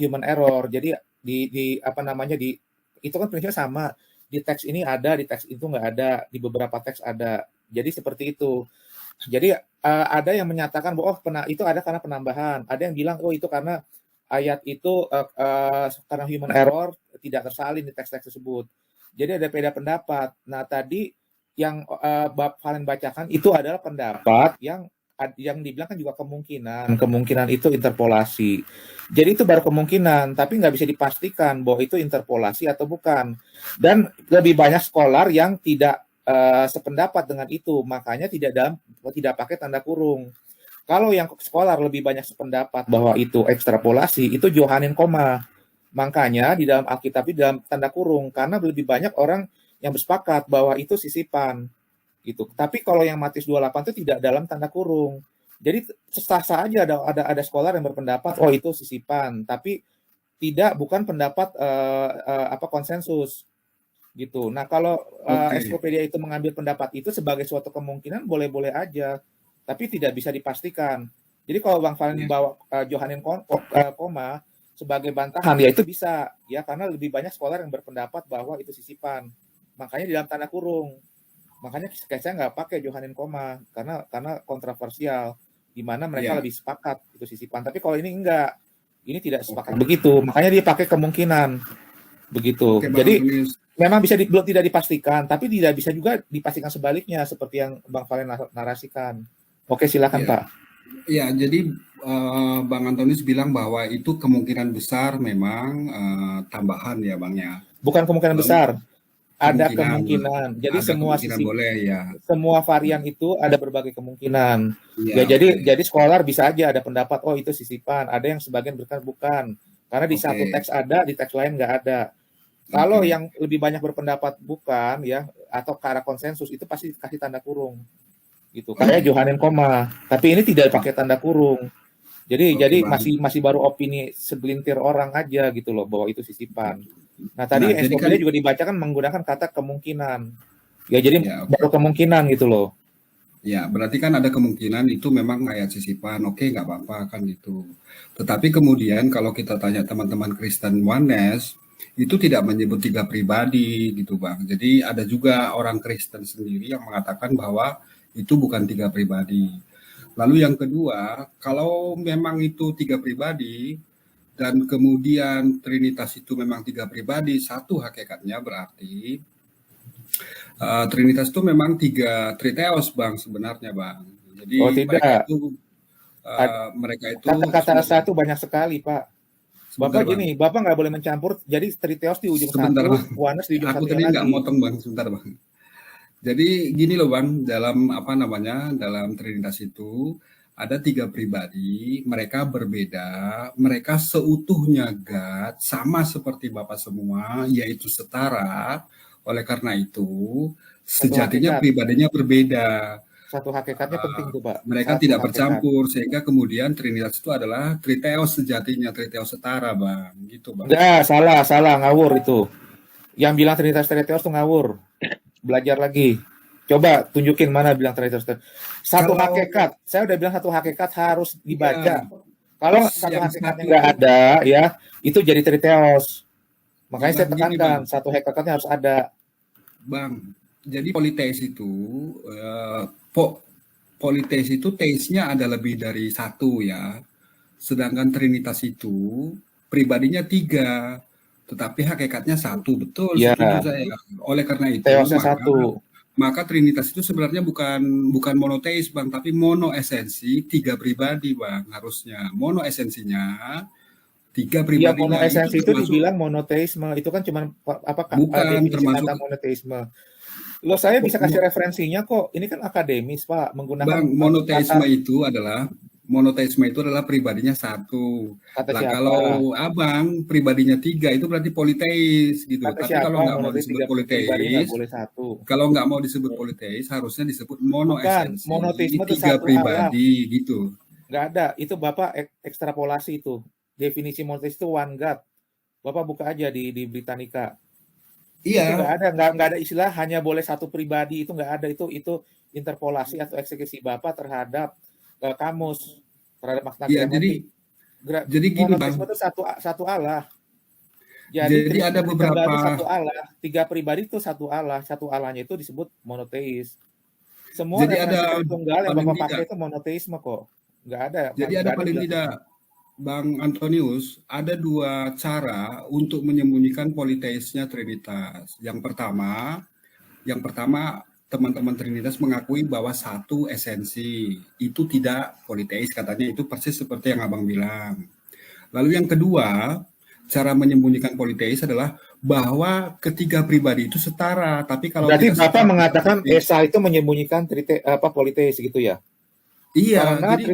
Speaker 6: human error. Jadi di apa namanya itu kan prinsipnya sama. Di teks ini ada, di teks itu nggak ada, di beberapa teks ada. Jadi seperti itu. Jadi ada yang menyatakan bahwa itu ada karena penambahan. Ada yang bilang itu karena ayat itu karena human error tidak tersalin di teks-teks tersebut. Jadi ada beda pendapat. Nah tadi yang Valen bacakan itu adalah pendapat yang dibilang kan juga kemungkinan itu interpolasi. Jadi itu baru kemungkinan, tapi nggak bisa dipastikan bahwa itu interpolasi atau bukan. Dan lebih banyak scholar yang tidak sependapat dengan itu, makanya tidak pakai tanda kurung. Kalau yang scholar lebih banyak sependapat bahwa itu ekstrapolasi, itu Johanin koma. Makanya di dalam Alkitab di dalam tanda kurung, karena lebih banyak orang yang bersepakat bahwa itu sisipan. Gitu. Tapi kalau yang Matius 28 itu tidak dalam tanda kurung. Jadi sah-sah aja ada scholar yang berpendapat itu sisipan, tapi bukan pendapat konsensus gitu. Nah, kalau ensiklopedia itu mengambil pendapat itu sebagai suatu kemungkinan boleh-boleh aja, tapi tidak bisa dipastikan. Jadi kalau Bang Valen membawa Johanin koma sebagai bantahan ya itu bisa ya, karena lebih banyak scholar yang berpendapat bahwa itu sisipan. Makanya di dalam tanda kurung. Makanya saya nggak pakai Johanin koma karena kontroversial, di mana mereka lebih sepakat itu sisipan. Tapi kalau ini enggak, ini tidak sepakat begitu. Makanya dia pakai kemungkinan begitu. Jadi memang bisa tidak dipastikan, tapi tidak bisa juga dipastikan sebaliknya seperti yang Bang Valen narasikan. Oke, silakan Pak.
Speaker 3: Ya, jadi Bang Antonius bilang bahwa itu kemungkinan besar memang tambahan ya Bang ya.
Speaker 6: Bukan kemungkinan besar. Ada kemungkinan. Jadi
Speaker 3: ada
Speaker 6: semua
Speaker 3: kemungkinan boleh ya.
Speaker 6: Semua varian itu ada berbagai kemungkinan.
Speaker 3: Ya,
Speaker 6: jadi scholar bisa aja ada pendapat itu sisipan, ada yang sebagian berkata bukan. Karena di satu teks ada, di teks lain nggak ada. Kalau yang lebih banyak berpendapat bukan ya atau ke arah konsensus itu pasti kasih tanda kurung. Gitu. Kayak Johanin koma. Tapi ini tidak pakai tanda kurung. Jadi masih baru opini segelintir orang aja gitu loh bahwa itu sisipan. Nah tadi ensiklopedia juga dibacakan menggunakan kata kemungkinan. Ya jadi baru kemungkinan gitu loh.
Speaker 3: Ya berarti kan ada kemungkinan itu memang ayat sisipan. Oke, nggak apa-apa kan gitu. Tetapi kemudian kalau kita tanya teman-teman Kristen Oneness itu tidak menyebut 3 pribadi gitu Bang. Jadi ada juga orang Kristen sendiri yang mengatakan bahwa itu bukan 3 pribadi. Lalu yang kedua, kalau memang itu 3 pribadi dan kemudian Trinitas itu memang 3 pribadi, satu hakikatnya berarti Trinitas itu memang 3 triteos Bang sebenarnya Bang. Jadi mereka itu
Speaker 6: kata-kata satu banyak sekali Pak. Bapak gini, Bapak nggak boleh mencampur. Jadi triteos di ujung satu, Oneness di ujung satu.
Speaker 3: Aku tadi nggak motong Bang, sebentar Bang. Jadi gini loh Bang, dalam dalam Trinitas itu ada 3 pribadi, mereka berbeda, mereka seutuhnya God, sama seperti Bapa semua, yaitu setara. Oleh karena itu, sejatinya pribadinya berbeda.
Speaker 6: Satu hakikatnya penting tuh Pak.
Speaker 3: Mereka tidak bercampur, sehingga kemudian Trinitas itu adalah triteos sejatinya, triteos setara Bang, gitu Bang.
Speaker 6: Enggak, salah, ngawur itu. Yang bilang Trinitas triteos itu ngawur. Belajar lagi. Coba tunjukin mana bilang triteos. Satu hakikat. Saya udah bilang satu hakikat harus dibaca. Kalau satu hakikatnya nggak ada, ya itu jadi triteos. Makanya saya tekankan satu hakikatnya harus ada.
Speaker 3: Bang, jadi politeis itu politeis itu teisnya ada lebih dari satu ya. Sedangkan Trinitas itu pribadinya 3, tetapi hakikatnya 1. Betul,
Speaker 6: Ya,
Speaker 3: setuju saya. Oleh karena itu,
Speaker 6: teosnya 1.
Speaker 3: maka Trinitas itu sebenarnya bukan monoteis, Bang, tapi mono esensi 3 pribadi, Bang. Harusnya mono esensinya 3
Speaker 6: Iya, mono
Speaker 3: pribadinya.
Speaker 6: esensi itu
Speaker 3: termasuk
Speaker 6: dibilang monoteisme. Itu kan cuma
Speaker 3: bukan
Speaker 6: definisi
Speaker 3: termasuk
Speaker 6: kata monoteisme. Loh, saya bisa kasih referensinya kok. Ini kan akademis, Pak, menggunakan
Speaker 3: Bang,
Speaker 6: kata
Speaker 3: monoteisme itu adalah pribadinya 1.
Speaker 6: kata
Speaker 3: Lah
Speaker 6: siapa?
Speaker 3: kalau Abang pribadinya 3 itu berarti politeis gitu.
Speaker 6: Kata
Speaker 3: Tapi
Speaker 6: siapa
Speaker 3: kalau nggak mau
Speaker 6: monoteis
Speaker 3: disebut
Speaker 6: 3 pribadi nggak
Speaker 3: politeis,
Speaker 6: boleh 1.
Speaker 3: kalau nggak mau disebut politeis, harusnya disebut mono
Speaker 6: Bukan,
Speaker 3: esensi
Speaker 6: monoteisme itu
Speaker 3: 3
Speaker 6: satu Allah.
Speaker 3: pribadi gitu.
Speaker 6: Nggak ada. Itu Bapak ekstrapolasi itu. Definisi monoteis itu one God. Bapak buka aja di Britannica. Itu
Speaker 3: Iya,
Speaker 6: nggak ada istilah hanya boleh 1 pribadi, itu nggak ada. Itu interpolasi atau eksekusi Bapak terhadap kamus, terhadap makna
Speaker 3: iya.
Speaker 6: gramatik.
Speaker 3: Jadi gini, Bang.
Speaker 6: Monoteisme itu satu Allah. Jadi
Speaker 3: Jadi ada
Speaker 6: Trinity baru
Speaker 3: beberapa,
Speaker 6: satu Allah, 3 pribadi itu satu Allah, satu Allahnya itu disebut monoteis. Semua
Speaker 3: jadi
Speaker 6: referensi
Speaker 3: ada
Speaker 6: Tritunggal yang
Speaker 3: paling
Speaker 6: Bapak
Speaker 3: tidak,
Speaker 6: pakai itu monoteisme kok. Nggak ada,
Speaker 3: jadi ada
Speaker 6: nggak ada
Speaker 3: paling
Speaker 6: bilang
Speaker 3: tidak, Bang Antonius, ada 2 cara untuk menyembunyikan politeisnya Trinitas. Yang pertama, teman-teman Trinitas mengakui bahwa 1 esensi itu tidak politeis, katanya itu persis seperti yang Abang bilang. Lalu yang kedua, cara menyembunyikan politeis adalah bahwa ketiga pribadi itu setara, tapi kalau
Speaker 6: berarti
Speaker 3: kita
Speaker 6: Bapak
Speaker 3: sepakat
Speaker 6: mengatakan
Speaker 3: seperti
Speaker 6: Esa itu menyembunyikan politeis gitu ya?
Speaker 3: iya,
Speaker 6: Karena
Speaker 3: jadi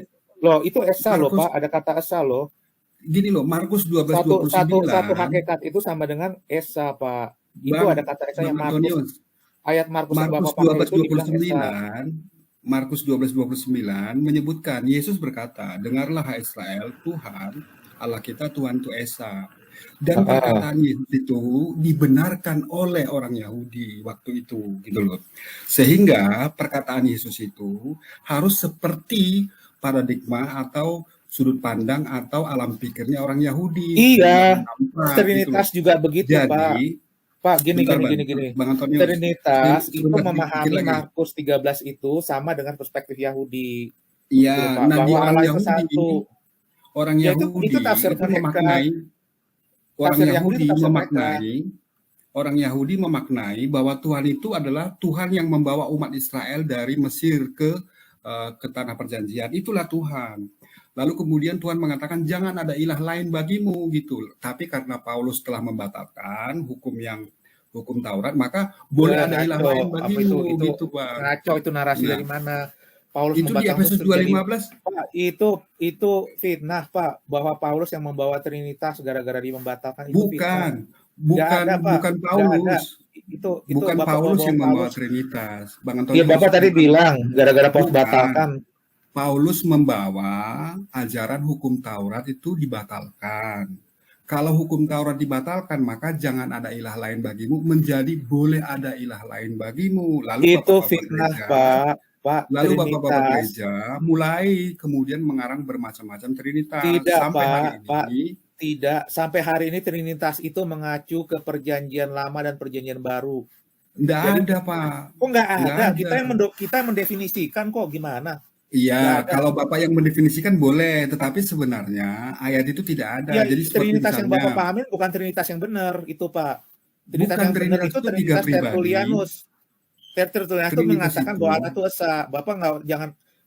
Speaker 6: loh itu Esa loh
Speaker 3: Markus
Speaker 6: Pak, ada kata Esa loh.
Speaker 3: gini loh, Markus
Speaker 6: Satu
Speaker 3: 12:29,
Speaker 6: hakikat itu sama dengan Esa Pak. Itu
Speaker 3: Bang
Speaker 6: ada kata Esa
Speaker 3: Bang
Speaker 6: yang
Speaker 3: Antonius,
Speaker 6: ayat Markus yang
Speaker 3: Markus
Speaker 6: Bapak pakai itu dibilang Esa.
Speaker 3: 12:29, Markus 12:29 menyebutkan, Yesus berkata, dengarlah hai Israel, Tuhan Allah kita Tuhan itu Esa. Dan perkataan Yesus itu dibenarkan oleh orang Yahudi waktu itu, gitu loh. Sehingga perkataan Yesus itu harus seperti paradigma atau sudut pandang atau alam pikirnya orang Yahudi.
Speaker 6: Iya,
Speaker 3: Nampak,
Speaker 6: Trinitas
Speaker 3: gitu loh.
Speaker 6: juga begitu Pak.
Speaker 3: Jadi,
Speaker 6: Pak, gini.
Speaker 3: Bang Antonius,
Speaker 6: Trinitas itu
Speaker 3: sebentar
Speaker 6: memahami
Speaker 3: dikit lagi.
Speaker 6: Markus 13 itu sama dengan perspektif Yahudi.
Speaker 3: Iya,
Speaker 6: Gitu, Pak.
Speaker 3: nah di
Speaker 6: Bahwa
Speaker 3: orang
Speaker 6: Allah itu
Speaker 3: Yahudi,
Speaker 6: satu.
Speaker 3: orang
Speaker 6: Ya,
Speaker 3: Yahudi
Speaker 6: itu tafsir
Speaker 3: itu
Speaker 6: mereka.
Speaker 3: memaknai, orang
Speaker 6: Tafsir Yahudi
Speaker 3: Yahudi
Speaker 6: itu tafsir mereka.
Speaker 3: memaknai, orang Yahudi memaknai bahwa Tuhan itu adalah Tuhan yang membawa umat Israel dari Mesir ke tanah perjanjian. Itulah Tuhan. Lalu kemudian Tuhan mengatakan jangan ada ilah lain bagimu gitu. Tapi karena Paulus telah membatalkan hukum Taurat, maka boleh ada ilah lain bagimu gitu, Pak.
Speaker 6: Ngaco itu narasi
Speaker 3: Nah,
Speaker 6: dari mana? Paulus
Speaker 3: itu di
Speaker 6: membatalkan
Speaker 3: Efesus
Speaker 6: itu terjadi.
Speaker 3: 2:15.
Speaker 6: Pak, itu fitnah, Pak, bahwa Paulus yang membawa Trinitas gara-gara dia membatalkan itu fitnah.
Speaker 3: Bukan Paulus.
Speaker 6: Itu
Speaker 3: Bukan
Speaker 6: Bapak
Speaker 3: Paulus yang membawa
Speaker 6: Paulus.
Speaker 3: Trinitas. Bang
Speaker 6: Ya,
Speaker 3: Antonius,
Speaker 6: Bapak tadi bilang gara-gara Paulus
Speaker 3: Bukan.
Speaker 6: batalkan.
Speaker 3: Paulus membawa ajaran hukum Taurat itu dibatalkan. Kalau hukum Taurat dibatalkan, maka jangan ada ilah lain bagimu, menjadi boleh ada ilah lain bagimu. Lalu
Speaker 6: Itu
Speaker 3: Bapak-Bapak
Speaker 6: fitnah,
Speaker 3: gereja,
Speaker 6: Pak.
Speaker 3: lalu Bapak-Bapak
Speaker 6: Trinitas.
Speaker 3: gereja mulai kemudian mengarang bermacam-macam Trinitas.
Speaker 6: Tidak,
Speaker 3: sampai hari
Speaker 6: Pak.
Speaker 3: ini,
Speaker 6: Tidak. Sampai hari ini Trinitas itu mengacu ke perjanjian lama dan perjanjian baru.
Speaker 3: enggak
Speaker 6: Jadi,
Speaker 3: ada, Pak.
Speaker 6: kok nggak
Speaker 3: Nggak
Speaker 6: ada?
Speaker 3: ada.
Speaker 6: Kita mendefinisikan kok gimana?
Speaker 3: Iya,
Speaker 6: Nggak ada.
Speaker 3: kalau Bapak yang mendefinisikan boleh, tetapi sebenarnya ayat itu tidak ada.
Speaker 6: Ya,
Speaker 3: Jadi seperti
Speaker 6: Trinitas yang Bapak
Speaker 3: misalnya,
Speaker 6: pahamin bukan Trinitas yang benar, itu Pak. Trinitas
Speaker 3: bukan
Speaker 6: yang benar
Speaker 3: Trinitas
Speaker 6: itu
Speaker 3: itu 3
Speaker 6: Trinitas
Speaker 3: pribadi.
Speaker 6: Tertullianus. Tertullianus itu
Speaker 3: Trinitas
Speaker 6: mengatakan
Speaker 3: itu,
Speaker 6: bahwa Allah itu esa. Bapak nggak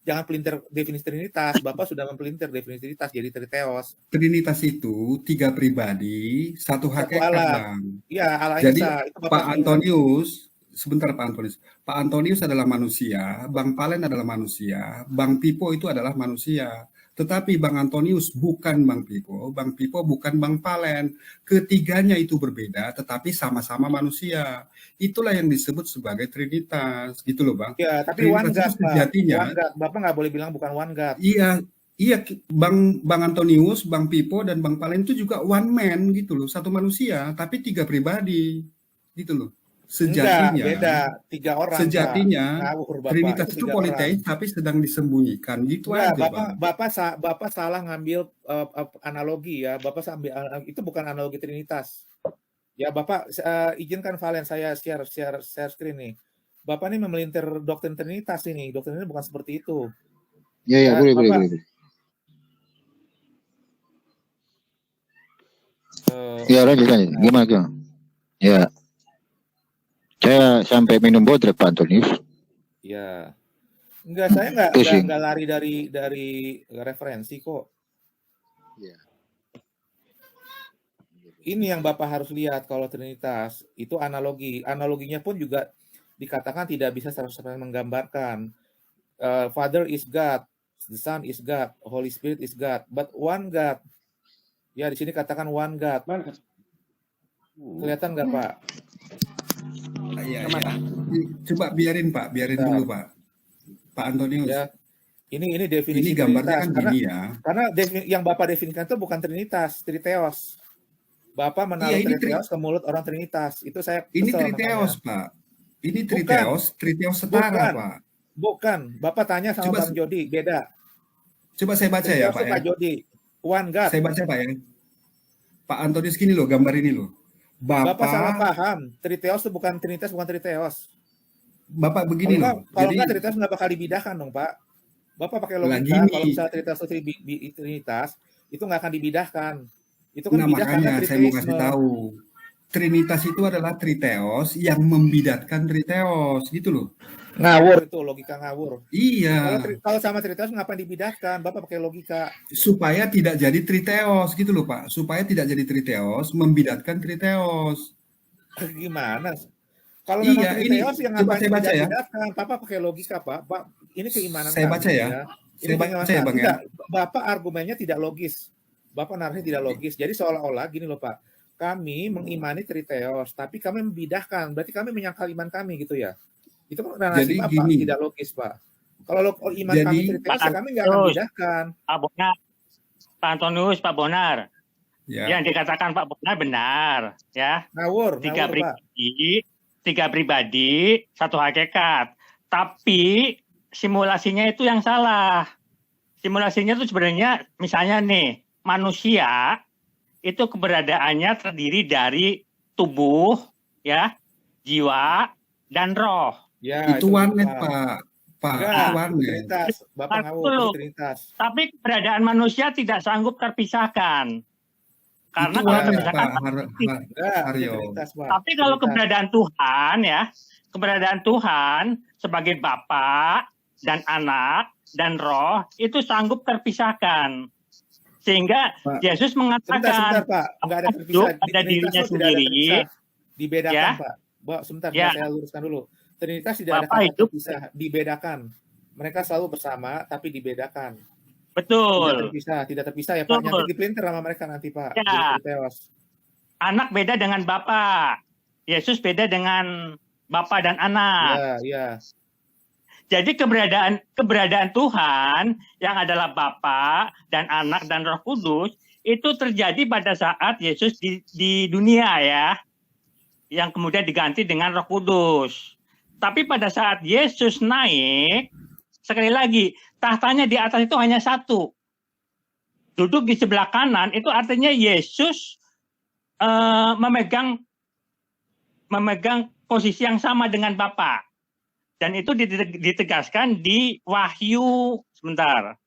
Speaker 6: jangan pelintir definisi Trinitas. Bapak sudah mempelintir definisi Trinitas jadi Triteos.
Speaker 3: Trinitas itu 3 pribadi, satu hakikat,
Speaker 6: Allah.
Speaker 3: Bang.
Speaker 6: Ya, Allah
Speaker 3: Jadi
Speaker 6: esa. Itu Bapak
Speaker 3: Pak
Speaker 6: bilang.
Speaker 3: Antonius, sebentar Pak Antonius. Pak Antonius adalah manusia, Bang Palen adalah manusia, Bang Pipo itu adalah manusia. Tetapi Bang Antonius bukan Bang Pipo bukan Bang Palen. Ketiganya itu berbeda, tetapi sama-sama manusia. Itulah yang disebut sebagai Trinitas, gitu loh Bang.
Speaker 6: Ya, tapi one
Speaker 3: Trinitas
Speaker 6: God,
Speaker 3: itu sejatinya.
Speaker 6: One God. Bapak nggak boleh bilang bukan one God.
Speaker 3: Iya, Bang Antonius, Bang Pipo, dan Bang Palen itu juga one man gitu loh, satu manusia, tapi 3 pribadi, gitu loh. Sejatinya,
Speaker 6: Enggak, beda. 3 orang.
Speaker 3: sejatinya
Speaker 6: Pak. Ngawur, Bapak.
Speaker 3: Trinitas itu
Speaker 6: 3 orang.
Speaker 3: politeis tapi sedang disembunyikan, gitu
Speaker 6: Enggak,
Speaker 3: aja, Bang.
Speaker 6: Bapak salah ngambil analogi ya. Bapak sambil itu bukan analogi Trinitas. Ya, Bapak izinkan Valen saya share screen nih. Bapak ini memelintir doktrin Trinitas ini. Doktrin ini bukan seperti itu.
Speaker 1: Ya,
Speaker 6: Ya,
Speaker 1: boleh.
Speaker 6: Bapak
Speaker 1: Ya lanjut. Gimana? Ya, saya sampai minum bodrek Pak Antonius.
Speaker 6: Ya, enggak, saya
Speaker 1: Pusing.
Speaker 6: nggak lari dari referensi kok.
Speaker 1: Iya.
Speaker 6: Ini yang Bapak harus lihat kalau Trinitas itu analoginya pun juga dikatakan tidak bisa 100% menggambarkan. Father is God, the Son is God, Holy Spirit is God, but one God. Ya, di sini katakan one God. Kelihatan nggak Pak?
Speaker 3: Iya. Coba biarin dulu Pak Antonius.
Speaker 6: Ya, ini definisi
Speaker 3: Ini gambarnya
Speaker 6: Trinitas.
Speaker 3: kan gini ya.
Speaker 6: Karena yang Bapak definisikan itu bukan Trinitas, Triteos. Bapak menaruh
Speaker 3: Iya,
Speaker 6: Triteos ke mulut orang Trinitas. Itu saya
Speaker 3: Ini
Speaker 6: kesel
Speaker 3: Triteos,
Speaker 6: makanya.
Speaker 3: Pak. Ini Triteos setara, Pak.
Speaker 6: Bukan. Bapak tanya sama Bang Jody, beda.
Speaker 3: Coba saya baca ya, Pak ya.
Speaker 6: Pak Jody, one God.
Speaker 3: Saya baca, Pak ya. Pak Antonius gini loh, gambar ini loh.
Speaker 6: Bapak salah paham. Triteos itu bukan Trinitas, bukan Triteos.
Speaker 3: Bapak begini loh.
Speaker 6: Kalau nggak Triteos nggak bakal dibidahkan dong, Pak. Bapak pakai logika, kalau misalnya Trinitas itu Trinitas, itu nggak akan dibidahkan. Itu kan
Speaker 3: makanya saya mau kasih tahu. Trinitas itu adalah Triteos yang membidatkan Triteos, gitu loh.
Speaker 6: Ngawur itu, logika ngawur.
Speaker 3: Iya.
Speaker 6: Kalau sama Triteos ngapain dibidahkan? Bapak pakai logika.
Speaker 3: Supaya tidak jadi Triteos, gitu loh Pak. Supaya tidak jadi Triteos, membidatkan Triteos.
Speaker 6: Gimana? Kalau memang Triteos yang
Speaker 3: coba saya baca ya.
Speaker 6: Bidahkan, Bapak pakai logika, Pak. Ini keimanan
Speaker 3: saya baca ya.
Speaker 6: Saya baca ya, Bang ya. Bapak argumennya tidak logis. Bapak narasinya tidak logis. Jadi seolah-olah gini loh Pak. Kami mengimani Triteos, tapi kami membidahkan. Berarti kami menyangkal iman kami gitu ya. Itu kan narasi Bapak tidak logis Pak. Kalau iman kami Triteos, kami nggak akan membidahkan.
Speaker 5: Pak Bonar, Pak Antonius, Pak Bonar.
Speaker 3: Ya.
Speaker 5: Yang dikatakan Pak Bonar benar, ya.
Speaker 6: Ngawur,
Speaker 5: tiga pribadi, satu hakikat. Tapi simulasinya itu yang salah. Simulasinya itu sebenarnya misalnya nih, manusia itu keberadaannya terdiri dari tubuh, ya, jiwa, dan roh.
Speaker 3: Ya, itu warnet, Pak.
Speaker 6: Trinitas. Bapak ngawur, Trinitas.
Speaker 5: Tapi keberadaan manusia tidak sanggup terpisahkan. Karena
Speaker 3: itu
Speaker 5: kalau
Speaker 3: terpisahkan,
Speaker 5: tapi kalau keberadaan Tuhan, ya, keberadaan Tuhan sebagai Bapa dan Anak dan Roh itu sanggup terpisahkan. Sehingga Yesus mengatakan
Speaker 6: sebentar, Pak. Enggak ada terpisah
Speaker 5: pada dirinya sendiri.
Speaker 6: Dibedakan,
Speaker 5: ya.
Speaker 6: Pak. Sebentar,
Speaker 5: ya.
Speaker 6: saya luruskan dulu. Trinitas tidak ada kata terpisah, dibedakan. Mereka selalu bersama, tapi dibedakan.
Speaker 5: Betul.
Speaker 6: Tidak terpisah ya Pak. Nanti dipelintir sama mereka nanti Pak.
Speaker 5: Ya. Anak beda dengan Bapa. Yesus beda dengan Bapa dan Anak.
Speaker 6: Iya.
Speaker 5: Jadi keberadaan Tuhan yang adalah Bapa dan Anak dan Roh Kudus itu terjadi pada saat Yesus di dunia ya, yang kemudian diganti dengan Roh Kudus. Tapi pada saat Yesus naik, sekali lagi tahtanya di atas itu hanya satu. Duduk di sebelah kanan itu artinya Yesus memegang posisi yang sama dengan Bapa. Dan itu ditegaskan di Wahyu, sebentar.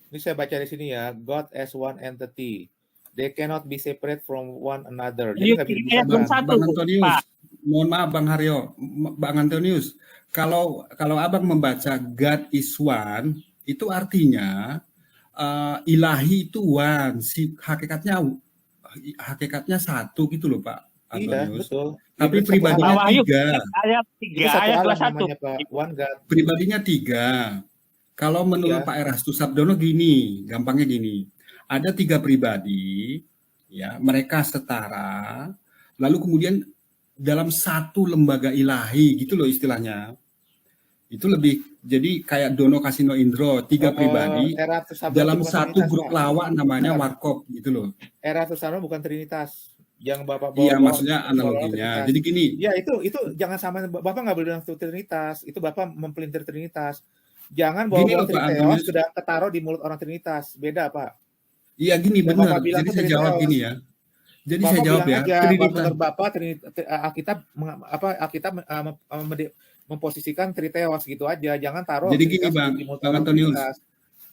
Speaker 6: Ini saya baca di sini ya, God as one entity. They cannot be separate from one another. Jadi nggak bisa
Speaker 3: Bang Antonius, mohon maaf Bang Haryo, Bang Antonius, kalau Abang membaca God is one, itu artinya ilahi itu one, hakikatnya satu gitu loh Pak Antonius.
Speaker 6: Iya, betul.
Speaker 3: Tapi pribadinya tiga.
Speaker 5: Ayat 3, ayat 21.
Speaker 6: One God.
Speaker 3: Pribadinya tiga. Kalau menurut Pak Erastus Sabdono gini, gampangnya gini. Ada 3 pribadi, ya, mereka setara, lalu kemudian dalam satu lembaga ilahi, gitu loh istilahnya. Itu lebih, jadi kayak Dono Kasino Indro, 3 pribadi, dalam satu grup lawak namanya Warkop, gitu loh.
Speaker 6: Erastus Sabdono bukan Trinitas. Yang Bapak bawa.
Speaker 3: Iya, maksudnya analoginya. Jadi gini.
Speaker 6: Ya itu jangan sama, Bapak nggak boleh bilang Trinitas. Itu Bapak mempelintir Trinitas. Jangan bawa Trinitas sudah ketaruh di mulut orang Trinitas. Beda Pak.
Speaker 3: Iya gini benar. Jadi saya jawab gini ya. Jadi Bapak saya jawab ya.
Speaker 6: Menurut Bapak Alkitab memposisikan Triteos gitu aja. Jangan taruh.
Speaker 3: Jadi gini Bang Antonius.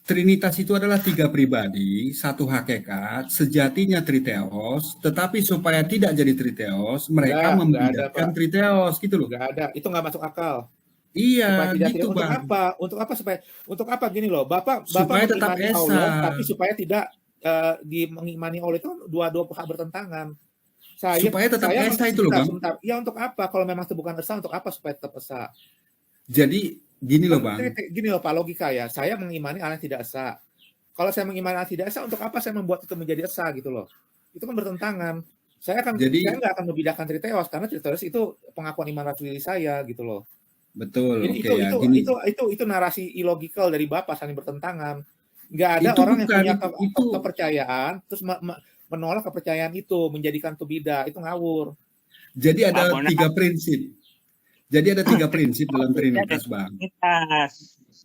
Speaker 3: Trinitas itu adalah 3 pribadi, 1 hakikat, sejatinya triteos, tetapi supaya tidak jadi triteos, mereka
Speaker 6: Enggak ada
Speaker 3: membidatkan
Speaker 6: Pak,
Speaker 3: triteos gitu loh.
Speaker 6: enggak ada. Itu nggak masuk akal.
Speaker 3: Iya,
Speaker 6: Supaya tidak
Speaker 3: gitu
Speaker 6: untuk
Speaker 3: Bang.
Speaker 6: apa? Untuk apa supaya untuk apa gini loh, Bapak
Speaker 3: Supaya tetap
Speaker 6: mengimani
Speaker 3: esa.
Speaker 6: Allah, tapi supaya tidak mengimani Allah itu dua hak bertentangan.
Speaker 3: Supaya tetap
Speaker 6: Saya
Speaker 3: esa itu loh Bang.
Speaker 6: sebentar. Ya untuk apa? Kalau memang itu bukan esa, untuk apa supaya tetap esa?
Speaker 3: Jadi gini loh Bang.
Speaker 6: Gini loh Pak, logika ya. Saya mengimani Allah yang tidak esa. Kalau saya mengimani Allah tidak esa, untuk apa saya membuat itu menjadi esa gitu loh? Itu kan bertentangan. Saya nggak akan membedakan triteos karena triteos itu pengakuan iman rasuli saya gitu loh.
Speaker 3: Betul.
Speaker 6: Jadi
Speaker 3: Oke ya, gini.
Speaker 6: itu narasi illogical dari Bapak, saling bertentangan. Nggak ada
Speaker 3: Itu
Speaker 6: orang yang
Speaker 3: bukan,
Speaker 6: punya
Speaker 3: itu-
Speaker 6: kepercayaan terus menolak kepercayaan itu, menjadikan itu bidah, itu ngawur.
Speaker 3: Jadi ada
Speaker 5: Pak Bonar.
Speaker 3: 3 prinsip. Jadi ada 3 prinsip dalam Trinitas, Bang.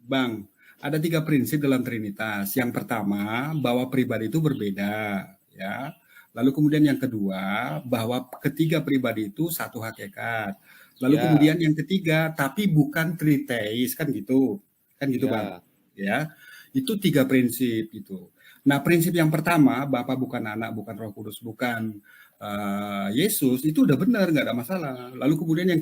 Speaker 3: Bang, ada 3 prinsip dalam Trinitas. Yang pertama, bahwa pribadi itu berbeda, ya. Lalu kemudian yang kedua, bahwa ketiga pribadi itu satu hakikat. Lalu
Speaker 6: Ya.
Speaker 3: kemudian yang ketiga, tapi bukan triteis, kan gitu. Kan gitu,
Speaker 6: Ya.
Speaker 3: Bang. Ya. Itu 3 prinsip itu. Nah, prinsip yang pertama, Bapa bukan Anak, bukan Roh Kudus, bukan Yesus, itu udah benar, nggak ada masalah. Lalu kemudian yang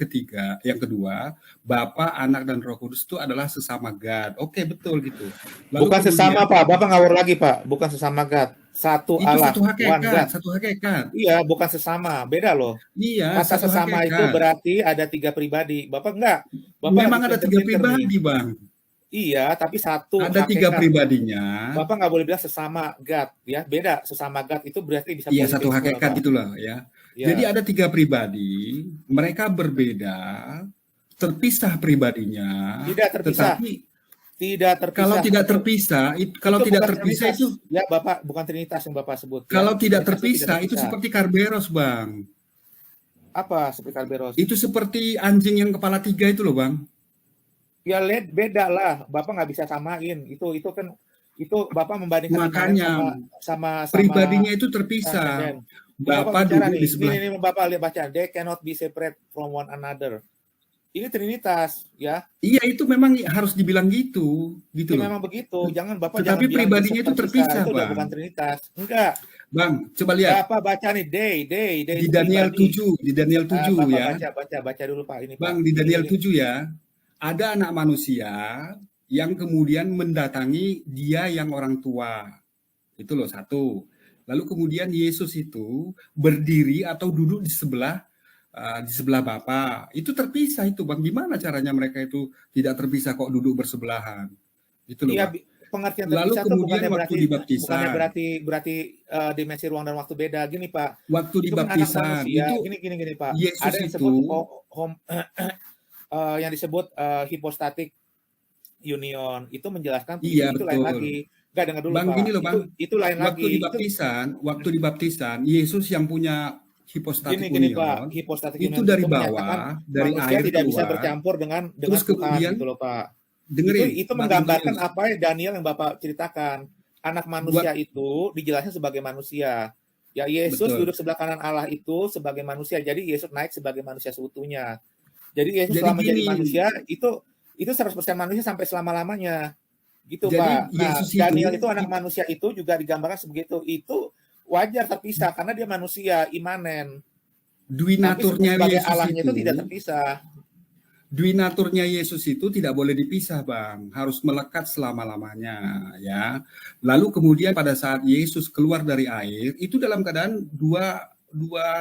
Speaker 3: kedua, Bapa, Anak, dan Roh Kudus itu adalah sesama God. Oke, betul gitu. Lalu
Speaker 6: Bukan
Speaker 3: kemudian,
Speaker 6: sesama Pak, Bapak ngawur lagi Pak. Bukan sesama God, satu
Speaker 3: itu
Speaker 6: Allah,
Speaker 3: satu
Speaker 6: one God.
Speaker 3: hakikat, satu hakikat.
Speaker 6: Iya, bukan sesama, beda loh.
Speaker 3: Iya,
Speaker 6: Kata
Speaker 3: satu
Speaker 6: sesama
Speaker 3: hakikat.
Speaker 6: itu berarti ada 3 pribadi. Bapak enggak. Bapak
Speaker 3: Memang
Speaker 6: lagi
Speaker 3: ada 3
Speaker 6: pinter-pinter nih.
Speaker 3: pribadi, Bang.
Speaker 6: Iya, tapi satu
Speaker 3: Ada 3
Speaker 6: hakikat.
Speaker 3: pribadinya.
Speaker 6: Bapak nggak boleh bilang sesama God, ya beda. Sesama God itu berarti bisa
Speaker 3: Iya,
Speaker 6: politik
Speaker 3: satu
Speaker 6: juga,
Speaker 3: hakikat
Speaker 6: Pak.
Speaker 3: itulah ya.
Speaker 6: Ya.
Speaker 3: Jadi ada 3 pribadi, mereka berbeda, terpisah pribadinya.
Speaker 6: Tidak terpisah.
Speaker 3: Tetapi
Speaker 6: Tidak terpisah.
Speaker 3: kalau tidak terpisah, kalau
Speaker 6: Itu
Speaker 3: tidak
Speaker 6: bukan
Speaker 3: terpisah
Speaker 6: Trinitas.
Speaker 3: itu,
Speaker 6: Ya Bapak, bukan Trinitas yang Bapak sebut. Ya.
Speaker 3: kalau tidak
Speaker 6: Trinitas
Speaker 3: terpisah itu seperti Karberos, Bang.
Speaker 6: apa? Seperti Karberos.
Speaker 3: Itu seperti anjing yang kepala 3 itu loh, Bang.
Speaker 6: Ya beda lah. Bapak nggak bisa samain. Itu kan itu Bapak membandingkan
Speaker 3: Makanya
Speaker 6: sama
Speaker 3: pribadinya itu terpisah.
Speaker 6: transenden.
Speaker 3: Bapak
Speaker 6: bicara
Speaker 3: duduk
Speaker 6: nih,
Speaker 3: di sebelah.
Speaker 6: ini Bapak lihat baca, they cannot be separate from one another. Ini Trinitas, ya.
Speaker 3: Iya, itu memang harus dibilang gitu
Speaker 6: Itu
Speaker 3: loh.
Speaker 6: memang begitu. Jangan Bapak
Speaker 3: Tetapi
Speaker 6: jangan bilang
Speaker 3: pribadinya itu terpisah,
Speaker 6: itu udah
Speaker 3: Bang.
Speaker 6: bukan Trinitas. Enggak.
Speaker 3: Bang, coba lihat
Speaker 6: Bapak baca nih, day
Speaker 3: di
Speaker 6: itu
Speaker 3: Daniel
Speaker 6: pribadi.
Speaker 3: 7, di Daniel 7
Speaker 6: Bapak
Speaker 3: ya.
Speaker 6: baca dulu Pak ini Pak.
Speaker 3: Bang, di Daniel
Speaker 6: Ini.
Speaker 3: 7 ya, ada anak manusia yang kemudian mendatangi dia yang orang tua. Itu loh satu. Lalu kemudian Yesus itu berdiri atau duduk di sebelah Bapa. Itu terpisah itu, Bang. Gimana caranya mereka itu tidak terpisah kok duduk bersebelahan? Itu loh,
Speaker 6: Iya,
Speaker 3: Bang.
Speaker 6: pengertian
Speaker 3: Lalu
Speaker 6: terpisah itu
Speaker 3: kemudian waktu dibaptisan.
Speaker 6: berarti dimensi ruang dan waktu beda. Gini Pak,
Speaker 3: Waktu
Speaker 6: itu kan anak
Speaker 3: dibaptisan
Speaker 6: manusia.
Speaker 3: itu
Speaker 6: Gini Pak.
Speaker 3: Yesus
Speaker 6: Ada yang
Speaker 3: itu
Speaker 6: disebut yang disebut hypostatic union. Itu menjelaskan
Speaker 3: Iya,
Speaker 6: itu lain
Speaker 3: betul.
Speaker 6: lagi. Enggak, dengar dulu
Speaker 3: Bang,
Speaker 6: Pak.
Speaker 3: gini loh, Bang.
Speaker 6: Itu lain
Speaker 3: waktu
Speaker 6: lagi.
Speaker 3: waktu dibaptisan Yesus yang punya hipostatik
Speaker 6: Gini
Speaker 3: union
Speaker 6: Pak, hipostatik
Speaker 3: itu
Speaker 6: union
Speaker 3: dari
Speaker 6: menyatakan
Speaker 3: bawah, dari
Speaker 6: manusia
Speaker 3: air
Speaker 6: tidak bisa
Speaker 3: keluar.
Speaker 6: bercampur dengan
Speaker 3: Terus
Speaker 6: Tuhan
Speaker 3: kemudian
Speaker 6: gitu loh Pak.
Speaker 3: Dengerin,
Speaker 6: Itu
Speaker 3: Bang
Speaker 6: menggambarkan
Speaker 3: Antonius.
Speaker 6: apa yang Daniel yang Bapak ceritakan. Anak manusia itu dijelaskan sebagai manusia. Ya Yesus
Speaker 3: Betul.
Speaker 6: duduk sebelah kanan Allah itu sebagai manusia. Jadi Yesus naik sebagai manusia seutuhnya. Jadi Yesus
Speaker 3: Jadi
Speaker 6: setelah menjadi
Speaker 3: gini.
Speaker 6: manusia itu 100% manusia sampai selama-lamanya. Gitu
Speaker 3: Jadi
Speaker 6: Pak. Nah,
Speaker 3: Yesus itu-
Speaker 6: Daniel itu anak manusia itu juga digambarkan sebegitu. Itu wajar terpisah karena dia manusia imanen.
Speaker 3: Dwi
Speaker 6: Tapi
Speaker 3: naturnya
Speaker 6: sebagai
Speaker 3: Yesus
Speaker 6: Allahnya
Speaker 3: itu
Speaker 6: itu tidak terpisah.
Speaker 3: Dwi naturnya Yesus itu tidak boleh dipisah, Bang. Harus melekat selama-lamanya, ya. Lalu kemudian pada saat Yesus keluar dari air, itu dalam keadaan dua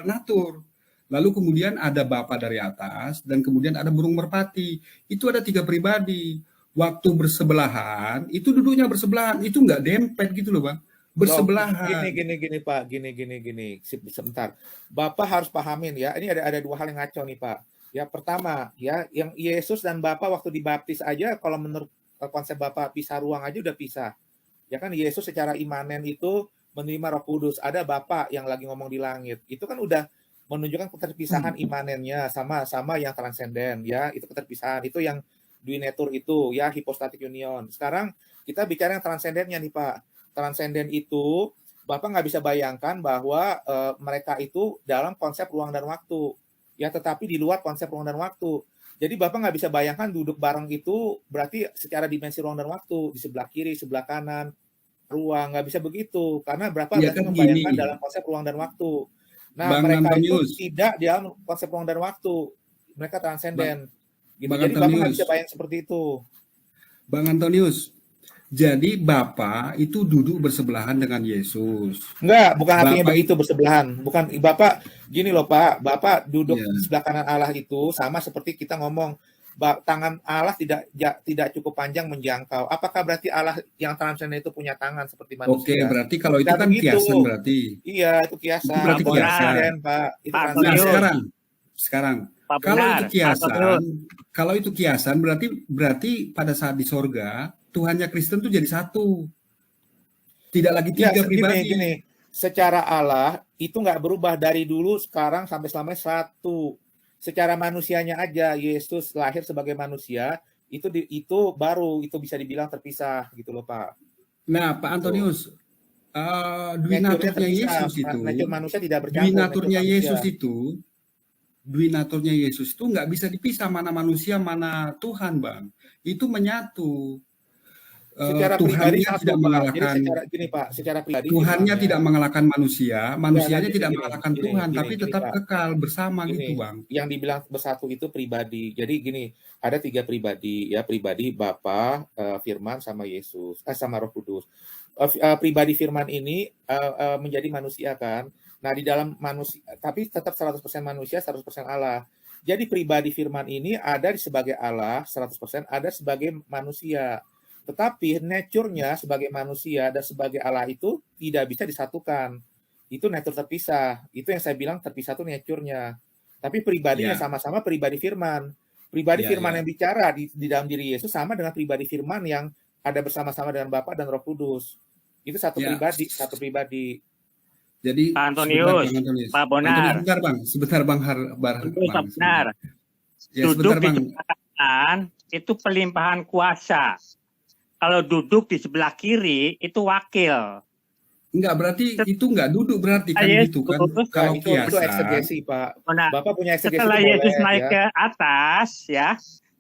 Speaker 3: natur. Lalu kemudian ada Bapa dari atas, dan kemudian ada burung merpati. Itu ada 3 pribadi. Waktu bersebelahan, itu duduknya bersebelahan. Itu nggak dempet gitu loh, Bang. Bersebelahan.
Speaker 6: Gini Pak, gini. Sebentar. Bapak harus pahamin ya. Ini ada 2 hal yang ngaco nih Pak. Ya pertama ya, yang Yesus dan Bapa waktu dibaptis aja, kalau menurut konsep Bapak pisah ruang aja udah pisah. Ya kan Yesus secara imanen itu menerima Roh Kudus. Ada Bapa yang lagi ngomong di langit. Itu kan udah menunjukkan keterpisahan imanennya sama yang transenden ya. Itu keterpisahan. Itu yang duinatur itu ya, hypostatic union. Sekarang kita bicara yang transendennya nih Pak. Transenden itu Bapak nggak bisa bayangkan bahwa mereka itu dalam konsep ruang dan waktu. Ya, tetapi di luar konsep ruang dan waktu. Jadi Bapak nggak bisa bayangkan duduk bareng itu berarti secara dimensi ruang dan waktu, di sebelah kiri, sebelah kanan, ruang, nggak bisa begitu. Karena Bapak
Speaker 3: Ya
Speaker 6: berarti
Speaker 3: kan
Speaker 6: membayangkan
Speaker 3: gini,
Speaker 6: dalam konsep ruang dan waktu. Nah,
Speaker 3: Bang
Speaker 6: mereka itu
Speaker 3: Antonius,
Speaker 6: tidak di dalam konsep ruang dan waktu. Mereka
Speaker 3: Bang,
Speaker 6: transenden. Gitu.
Speaker 3: Bang
Speaker 6: Jadi Bapak nggak
Speaker 3: Antonius,
Speaker 6: bisa bayang seperti itu.
Speaker 3: Bang Antonius. Jadi Bapak itu duduk bersebelahan dengan Yesus.
Speaker 6: Enggak, bukan artinya
Speaker 3: Bapak
Speaker 6: begitu bersebelahan. Bukan Bapak gini loh Pak, Bapak duduk
Speaker 3: ya,
Speaker 6: di sebelah kanan Allah itu sama seperti kita ngomong tangan Allah tidak cukup panjang menjangkau. Apakah berarti Allah yang transenden itu punya tangan seperti
Speaker 3: oke,
Speaker 6: manusia?
Speaker 3: berarti kalau itu
Speaker 6: Tidak
Speaker 3: kan
Speaker 6: begitu.
Speaker 3: kiasan berarti.
Speaker 6: Iya, itu
Speaker 3: Itu
Speaker 6: kiasan.
Speaker 3: berarti
Speaker 6: Itu
Speaker 3: kiasan.
Speaker 6: transenden, Pak. Itu
Speaker 5: Pak
Speaker 3: Nah,
Speaker 5: Antonius,
Speaker 6: transenden.
Speaker 3: sekarang
Speaker 5: Pak
Speaker 3: kalau itu
Speaker 5: Benar, Pak
Speaker 3: kiasan,
Speaker 5: Antonius.
Speaker 3: berarti pada saat di sorga Tuhannya Kristen tuh jadi satu, tidak lagi
Speaker 6: Ya,
Speaker 3: tiga
Speaker 6: gini,
Speaker 3: pribadi.
Speaker 6: secara Allah itu nggak berubah dari dulu, sekarang sampai selamanya satu. Secara manusianya aja, Yesus lahir sebagai manusia, itu baru itu bisa dibilang terpisah gitu loh Pak.
Speaker 3: Nah, Pak
Speaker 6: Tuh.
Speaker 3: Antonius, dwi
Speaker 6: Naturnya
Speaker 3: naturnya
Speaker 6: terpisah.
Speaker 3: Yesus itu,
Speaker 6: Natur manusia tidak
Speaker 3: dwi
Speaker 6: bercampur, natur
Speaker 3: naturnya
Speaker 6: manusia.
Speaker 3: Yesus itu nggak bisa dipisah mana manusia mana Tuhan, Bang. Itu menyatu.
Speaker 6: Secara pribadi
Speaker 3: Tuhannya
Speaker 6: satu
Speaker 3: tidak
Speaker 6: Pak. Jadi
Speaker 3: mengalahkan
Speaker 6: secara gini Pak, secara pribadi
Speaker 3: Tuhannya
Speaker 6: firman-Nya.
Speaker 3: tidak mengalahkan manusia,
Speaker 6: Enggak,
Speaker 3: manusianya
Speaker 6: gini,
Speaker 3: tidak
Speaker 6: gini,
Speaker 3: mengalahkan
Speaker 6: gini,
Speaker 3: Tuhan,
Speaker 6: gini,
Speaker 3: tapi
Speaker 6: gini
Speaker 3: tetap
Speaker 6: Pak.
Speaker 3: kekal bersama
Speaker 6: Gini,
Speaker 3: gitu, Bang.
Speaker 6: yang dibilang bersatu itu pribadi. Jadi gini, ada 3 pribadi ya, pribadi Bapa, Firman sama Yesus, sama Roh Kudus. Pribadi Firman ini menjadi manusia kan. Nah, di dalam manusia tapi tetap 100% manusia, 100% Allah. Jadi pribadi Firman ini ada sebagai Allah 100%, ada sebagai manusia. Tetapi nature-nya sebagai manusia dan sebagai Allah itu tidak bisa disatukan. Itu nature terpisah. Itu yang saya bilang terpisah itu nature-nya. Tapi pribadinya
Speaker 3: Ya,
Speaker 6: sama-sama pribadi Firman. Pribadi
Speaker 3: ya,
Speaker 6: Firman
Speaker 3: ya.
Speaker 6: yang bicara di dalam diri Yesus sama dengan pribadi Firman yang ada bersama-sama dengan Bapa dan Roh Kudus. Itu satu
Speaker 3: Ya.
Speaker 6: pribadi.
Speaker 3: Jadi
Speaker 5: Pak
Speaker 3: sebentar,
Speaker 5: Antonius,
Speaker 3: Bang Antonius.
Speaker 5: Pak
Speaker 3: Antonius,
Speaker 5: Bonar,
Speaker 3: sebentar, Bang.
Speaker 5: Antonius, Pak Benar.
Speaker 3: Ya,
Speaker 5: Duduk
Speaker 3: sebentar,
Speaker 5: di
Speaker 3: Bang.
Speaker 5: sebelah kanan itu pelimpahan kuasa. Kalau duduk di sebelah kiri itu wakil.
Speaker 3: Enggak, berarti itu enggak duduk berarti kan
Speaker 5: Yesus,
Speaker 3: gitu kan.
Speaker 6: Nah,
Speaker 3: Kalau
Speaker 6: itu
Speaker 3: kiasan,
Speaker 6: eksegesi, Pak.
Speaker 5: Nah,
Speaker 6: Bapak punya eksegesi
Speaker 5: setelah
Speaker 6: itu
Speaker 5: Yesus
Speaker 6: boleh
Speaker 5: naik
Speaker 6: ya.
Speaker 5: ke atas, ya,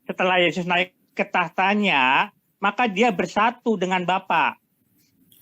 Speaker 5: setelah Yesus naik ke tahtanya, maka dia bersatu dengan Bapa.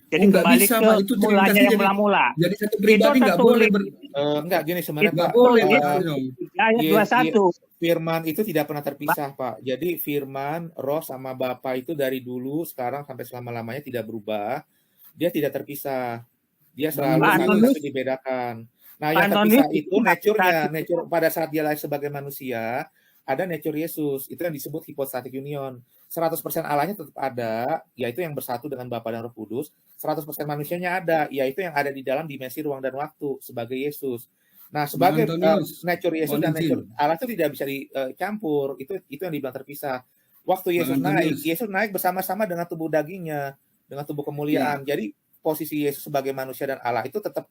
Speaker 5: Jadi
Speaker 3: enggak
Speaker 5: kembali
Speaker 3: bisa,
Speaker 5: ke
Speaker 3: Pak. Itu
Speaker 5: mulanya
Speaker 3: Trinitasi
Speaker 5: yang
Speaker 3: jadi
Speaker 5: mula-mula.
Speaker 3: jadi satu
Speaker 5: Itu
Speaker 3: pribadi enggak boleh
Speaker 5: tertulis
Speaker 6: Enggak gini sebenarnya
Speaker 3: enggak
Speaker 6: Pak.
Speaker 3: boleh
Speaker 5: tertulis
Speaker 3: gitu dong.
Speaker 5: ayat
Speaker 6: Ye-
Speaker 5: 21.
Speaker 6: Firman itu tidak pernah terpisah, Pak. Jadi Firman, Roh sama Bapa itu dari dulu, sekarang sampai selama-lamanya tidak berubah. Dia tidak terpisah. Dia selalu
Speaker 5: Pak
Speaker 6: satu
Speaker 5: Antonius,
Speaker 6: tapi dibedakan. Nah,
Speaker 5: Pak
Speaker 6: yang
Speaker 5: Antonius
Speaker 6: terpisah itu
Speaker 5: itu
Speaker 6: nature-nya.
Speaker 5: satu.
Speaker 6: Nature pada saat dia lahir sebagai manusia, ada nature Yesus. Itu yang disebut hypostatic union. 100% Allahnya tetap ada, yaitu yang bersatu dengan Bapa dan Roh Kudus. 100% manusianya ada, yaitu yang ada di dalam dimensi ruang dan waktu sebagai Yesus. Nah,
Speaker 3: Bang
Speaker 6: sebagai
Speaker 3: Antonius,
Speaker 6: nature Yesus
Speaker 3: mohon
Speaker 6: dan nature
Speaker 3: izin.
Speaker 6: Allah itu tidak bisa dicampur. Itu yang dibilang terpisah. Waktu
Speaker 3: Bang
Speaker 6: Yesus naik,
Speaker 3: Antonius,
Speaker 6: Yesus naik bersama-sama dengan tubuh dagingnya, dengan tubuh
Speaker 3: ya,
Speaker 6: kemuliaan. Jadi posisi Yesus sebagai manusia dan Allah itu tetap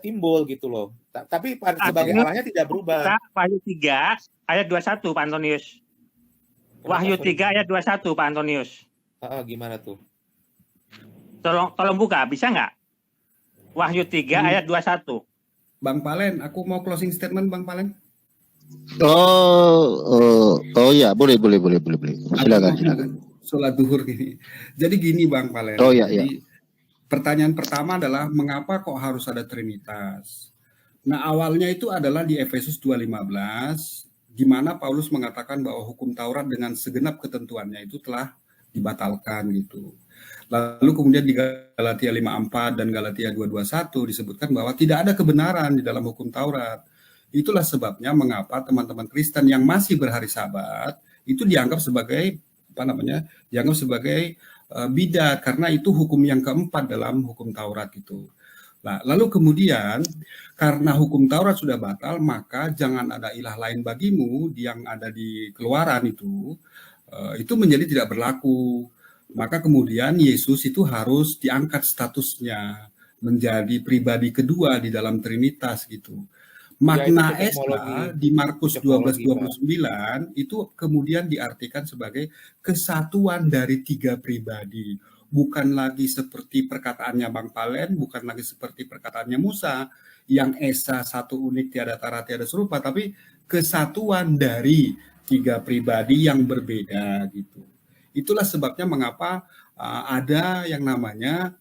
Speaker 6: timbul gitu loh. Tapi sebagai
Speaker 3: oke.
Speaker 5: Antonius
Speaker 6: Allahnya tidak berubah.
Speaker 5: buka Wahyu 3 ayat 21, Pak Antonius.
Speaker 6: Kenapa
Speaker 5: Wahyu
Speaker 6: sorry?
Speaker 5: 3 ayat 21, Pak Antonius.
Speaker 6: Gimana tuh?
Speaker 5: Tolong buka, bisa nggak? Wahyu 3 ayat 21.
Speaker 3: Bang Palen, aku mau closing statement, Bang Palen.
Speaker 1: Oh ya, boleh.
Speaker 3: Aku
Speaker 1: Silakan.
Speaker 3: mau sholat duhur gini. Jadi gini, Bang Palen.
Speaker 1: Oh ya.
Speaker 3: Jadi pertanyaan pertama adalah mengapa kok harus ada Trinitas? Nah, awalnya itu adalah di Efesus 2:15, di mana Paulus mengatakan bahwa hukum Taurat dengan segenap ketentuannya itu telah dibatalkan gitu. Lalu kemudian di Galatia 5:4 dan Galatia 2:21 disebutkan bahwa tidak ada kebenaran di dalam hukum Taurat. Itulah sebabnya mengapa teman-teman Kristen yang masih berhari Sabat itu dianggap sebagai dianggap sebagai bidat, karena itu hukum yang keempat dalam hukum Taurat itu. Nah, lalu kemudian karena hukum Taurat sudah batal, maka jangan ada ilah lain bagimu yang ada di Keluaran itu menjadi tidak berlaku. Maka kemudian Yesus itu harus diangkat statusnya menjadi pribadi kedua di dalam Trinitas gitu. Makna
Speaker 6: Ya, itu
Speaker 3: Esa di Markus
Speaker 6: cosmologi,
Speaker 3: 12:29 itu kemudian diartikan sebagai kesatuan dari 3 pribadi. Bukan lagi seperti perkataannya Bang Palen, bukan lagi seperti perkataannya Musa, yang Esa satu unik tiada tara tiada serupa, tapi kesatuan dari tiga pribadi yang berbeda gitu. Itulah sebabnya mengapa ada yang namanya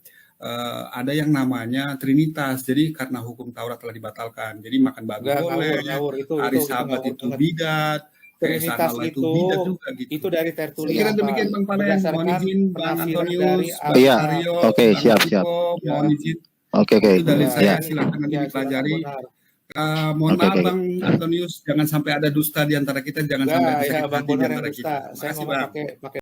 Speaker 3: Trinitas. Jadi karena hukum Taurat telah dibatalkan, jadi makan babi
Speaker 6: Enggak,
Speaker 3: boleh,
Speaker 6: ngawur
Speaker 3: hari
Speaker 6: itu
Speaker 3: Sabat
Speaker 6: ngawur
Speaker 3: itu
Speaker 6: banget.
Speaker 3: bidat,
Speaker 6: Trinitas
Speaker 3: Esa Allah itu bidat juga gitu.
Speaker 6: itu dari
Speaker 3: Saya
Speaker 6: Tertullian,
Speaker 3: kira
Speaker 6: Pak.
Speaker 3: demikian Bang Palen, mohon
Speaker 6: Berdasarkan
Speaker 3: izin Bang
Speaker 6: penafsiran dari
Speaker 3: Antonius, Bang
Speaker 1: Iya,
Speaker 3: Aryo,
Speaker 1: oke,
Speaker 3: Bang
Speaker 1: siap.
Speaker 3: Chico, mohon izin.
Speaker 1: Oke.
Speaker 3: Itu dalil
Speaker 6: Ya,
Speaker 3: saya,
Speaker 6: ini
Speaker 3: silakan nanti
Speaker 6: ya silakan
Speaker 3: dipelajari.
Speaker 6: benar.
Speaker 3: Mohon
Speaker 1: Oke,
Speaker 3: maaf
Speaker 1: oke.
Speaker 3: Bang Antonius, jangan sampai ada dusta di antara kita, jangan sampai
Speaker 6: Enggak,
Speaker 3: ada
Speaker 6: ya
Speaker 3: sakit
Speaker 6: Bang
Speaker 3: hati di
Speaker 6: Bonar yang
Speaker 3: antara
Speaker 6: dusta.
Speaker 3: kita.
Speaker 6: Saya
Speaker 3: Makasih
Speaker 6: ngomong
Speaker 3: Bang.
Speaker 6: pakai